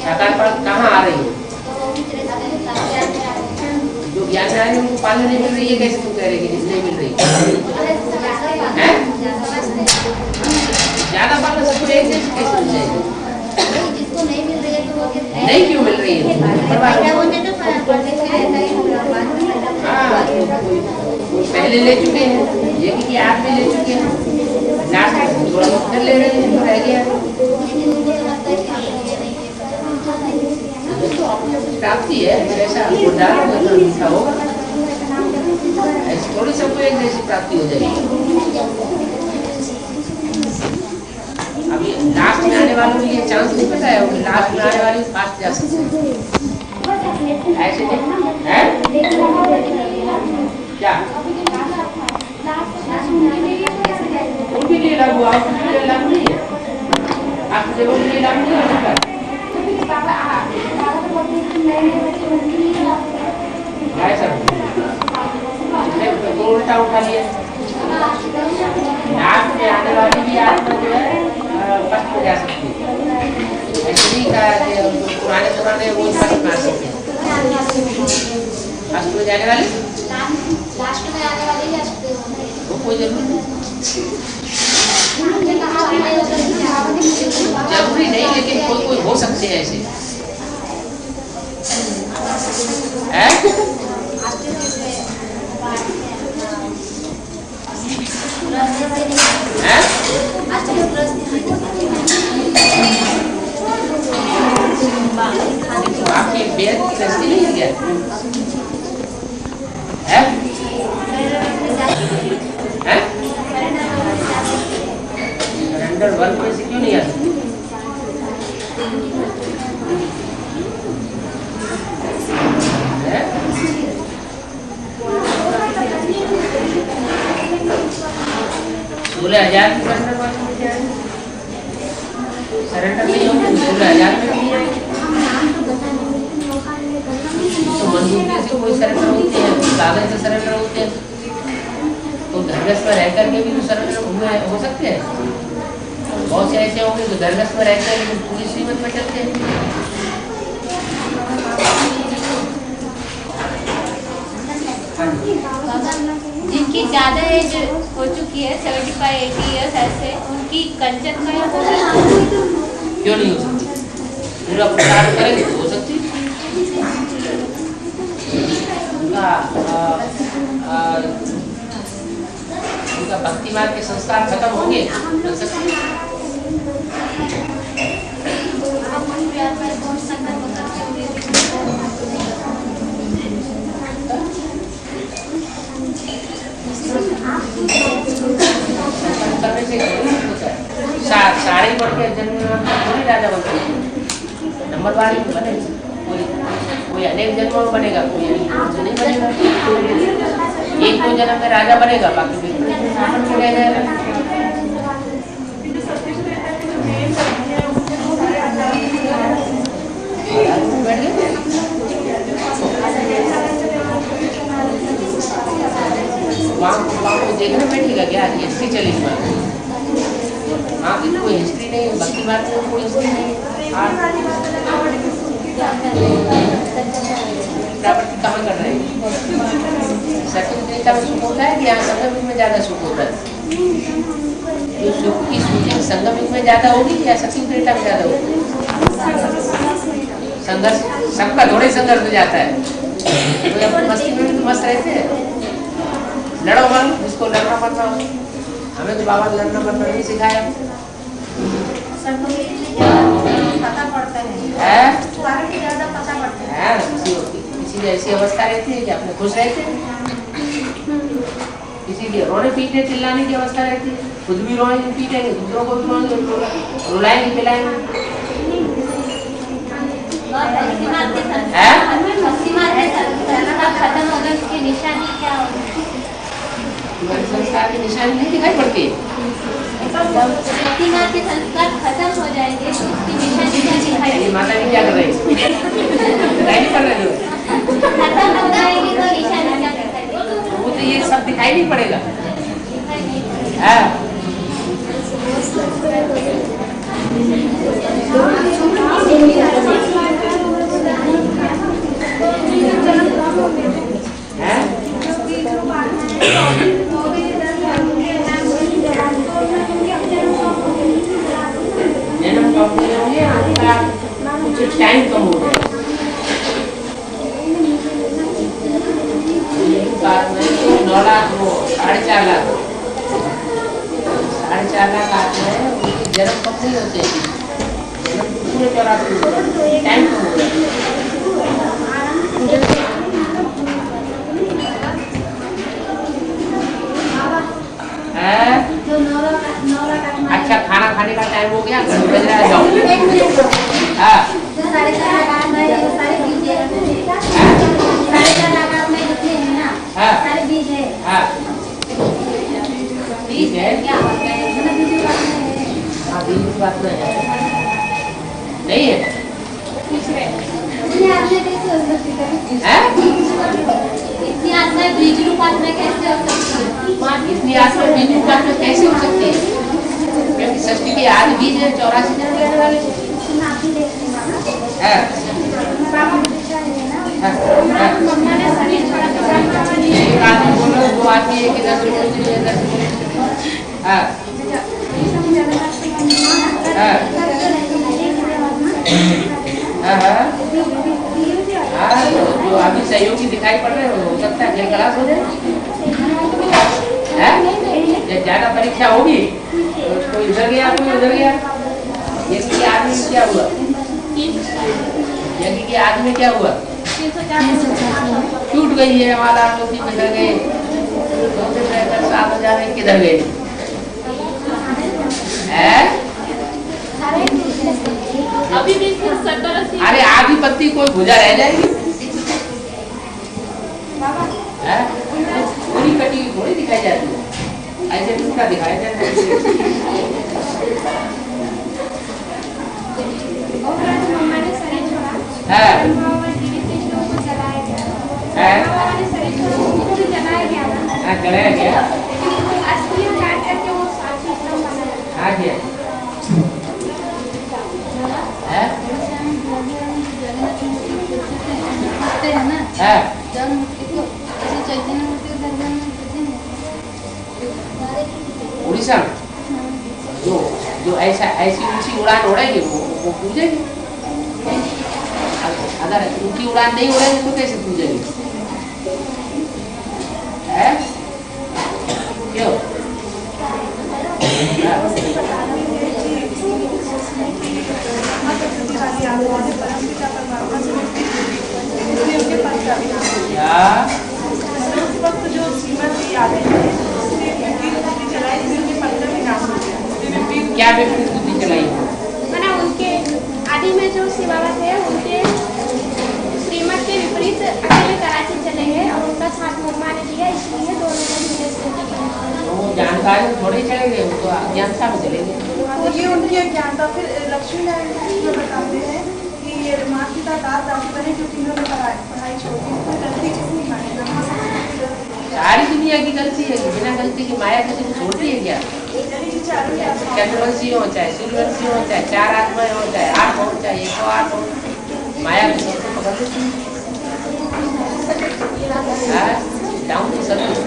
साकार पर कहाँ आ रही है? जो ज्ञान में आ रही है उनको पालना नहीं मिल रही है, कैसे तुम कह रहे कि नहीं मिल रही है? ज्यादा पालना सबको एक जैसे कैसे मिल जाएगी? जिसको नहीं मिल रही है तो वो नहीं क्यों मिल रही है? पहले ले चुके हैं, ये कि आप भी ले चुके हैं, लास्ट में थोड़ा बहुत फिर ले रहे हैं, रह गया प्राप्ति है। ऐसा उदार होगा होगा, ऐसे थोड़ी सबको एक जैसी प्राप्ति हो जाएगी। अभी लास्ट में आने वालों को ये चांस नहीं पता है, लास्ट में आने वाले फास्ट जा सकते हैं, ऐसे नहीं है क्या? उनके लिए लागू, आपके लिए लागू नहीं है, आपके जगह के लिए लागू नहीं होता। ऐसा तो उल्टा उठा लिया, लास्ट में आने वाली भी आत्मा जो है फर्स्ट में जा सकती है। ऐसे नहीं कहा कि पुराने वो फर्स्ट में आ सकते हैं, फर्स्ट में जाने वाले लास्ट में आने वाले ही आ सकते हैं, वो कोई जरूरी नहीं, लेकिन कोई हो सकते हैं ऐसे? हैं? आपकी बेहद की रस्ती नहीं है क्या? हैं? हैं? सरेंडर 1 में से क्यों नहीं आती? हैं? 16,000 की सरेंडर वाली मिल जाएगी। सरेंडर नहीं होगी 16,000 में मिल जाएगी। तो मंजूरी से कोई सरेंडर होते हैं, कागज से सरेंडर होते हैं, तो धरगस में रह करके भी तो सरेंडर हो सकते हैं। बहुत से ऐसे होंगे जो धरगस में रहते हैं लेकिन पूरी श्रीमत में चलते हैं। जिनकी ज़्यादा एज हो चुकी है 75-80 ईयर्स ऐसे, उनकी कंचन में होगा क्यों नहीं हो सकती? पूरा प्रचार करेंगे तो हो सकती। उनका भक्ति मार्ग के संस्कार खत्म होंगे बन सकते। करने से होता है। सारे बढ़ के जन्म थोड़ी राजा बनते हैं। नंबर वाली बने कोई अनेक जन्मों में बनेगा, कोई नहीं बनेगा। एक दो जन्म में राजा बनेगा, बाकी रह जाएगा। वहाँ को देखने बैठेगा क्या? हिस्ट्री चली वहाँ की कोई हिस्ट्री नहीं, भक्ति मार्ग में कोई हिस्ट्री नहीं। प्रॉपर्टी कहाँ कर रहे हैं? सत्युग त्रेता में सुख होता है कि यहाँ संगम युग में ज्यादा सुख होता है? जो सुख की सूची संगम युग में ज्यादा होगी या सत्युग त्रेता में ज्यादा होगी? संघर्ष सबका थोड़े संघर्ष हो जाता है। तो अपनी मस्ती में भी तो मस्त रहते हैं। लड़ो मरो, जिसको लड़ना पड़ता हो। हमें तो बाबा लड़ना पड़ता नहीं सिखाया। पता पड़ता है, ज्यादा पता पड़ता है। किसी की ऐसी अवस्था रहती है कि अपने खुश रहते हैं, किसी की रोने पीटने चिल्लाने की अवस्था रहती है, खुद भी रोएंगे पीटेंगे, दूसरों को भी रोएंगे रुलाएंगे पिलाएंगे। खत्म होगा इसकी निशानी क्या होगी? संस्कार की निशानी नहीं दिखाई पड़ती है। के संस्कार खत्म हो जाएंगे तो उसकी निशानी क्या दिखाई देगी? माता जी क्या कर रही है? नहीं कर रहे हो। खत्म हो जाएंगे तो निशानी क्या दिखाई देगी? वो तो ये सब दिखाई नहीं पड़ेगा। हाँ। कुछ टाइम कम हो गया। 9 लाख वो 4.5 लाख 4.5 लाख आते हैं, उनके जन्म कब नहीं होते हैं, जन्म पूरे 84 टाइम कम हो गया। अच्छा खाना खाने का टाइम हो गया, घर बज रहा है, जाओ। हाँ ठीक है। हाँ बीज की बात नहीं है। इतनी आत्मा बीज रूप आत्मा कैसे हो सकती है? इतनी आत्मा बीज रूप आत्मा कैसे हो सकती है? क्योंकि सृष्टि के आदि बीज है 84 जन्म लेने वाले। एक आदमी बोलो, 2 आदमी एक इधर जो अभी सहयोगी दिखाई पड़ रहे हो सकता है अगले क्लास हो जाए। ज्यादा परीक्षा होगी तो कोई उधर गया कोई उधर गया। यज्ञ के आदमी क्या हुआ? यज्ञ के आदमी क्या हुआ? छूट गई है हमारा लोग किधर गए? 7,000 किधर गए? अभी भी 70-80। अरे आधी पत्ती कोई भुजा रह जाएगी? पूरी कटी हुई थोड़ी दिखाई जाती है, ऐसे टुकड़ा दिखाया जाता है। मम्मा ने सरे छोड़ा जलाया गया जलाया गया असली काट करके वो साथ आ गया उड़ीसा में जो ऐसा ऐसी ऊंची उड़ान उड़ेगी वो पूजेगी। अगर ऊंची उड़ान नहीं उड़ेगी तो कैसे पूजेगी? क्यों? क्या विपरीत बुद्धि चलाई? मैंने उनके आदि में जो शिव बाबा थे उनके श्रीमत के विपरीत अकेले कराची चले गए और उनका साथ मम्मा ने दिया, इसलिए दोनों को जानकारी थोड़े चले गए, वो तो अज्ञानता में चले गए। ये उनकी अज्ञानता। फिर लक्ष्मी नारायण जी बताते हैं कि ये माँ पिता दास दासी बने जो तीनों ने पढ़ाई छोड़ दी, तो गलती किसने मानी? सारी दुनिया की गलती है, बिना गलती की माया किसी को छोड़ती है क्या? चंद्रवंशी हो चाहे सूर्यवंशी हो चाहे 4 आत्माएं हो चाहे 8 हो चाहे 108 हो, माया को पकड़ लेती है। Down to service.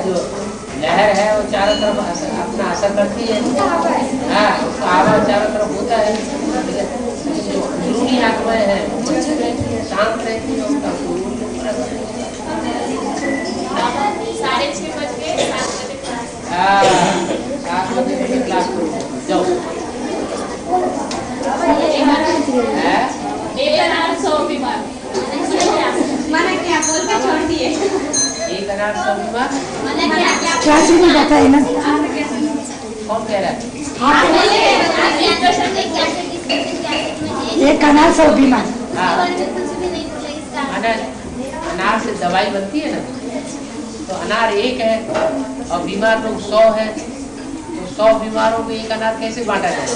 जो लहर है वो चारों तरफ अपना असर करती है। उसका आवाज चारों तरफ होता है। जो अंदरूनी आत्माएं हैं शांत रहती है, उनका 6:30 बज के 7 बजे क्लास जाओ। मैंने क्या बोल के छोड़ दिए। एक अनार 100 बीमार। क्या चीज़ बताइए ना? कौन कह रहा है? एक अनार 100 बीमार। अनार से दवाई बनती है ना, तो अनार एक है और बीमार लोग 100 है, तो 100 बीमारों को एक अनार कैसे बांटा जाए?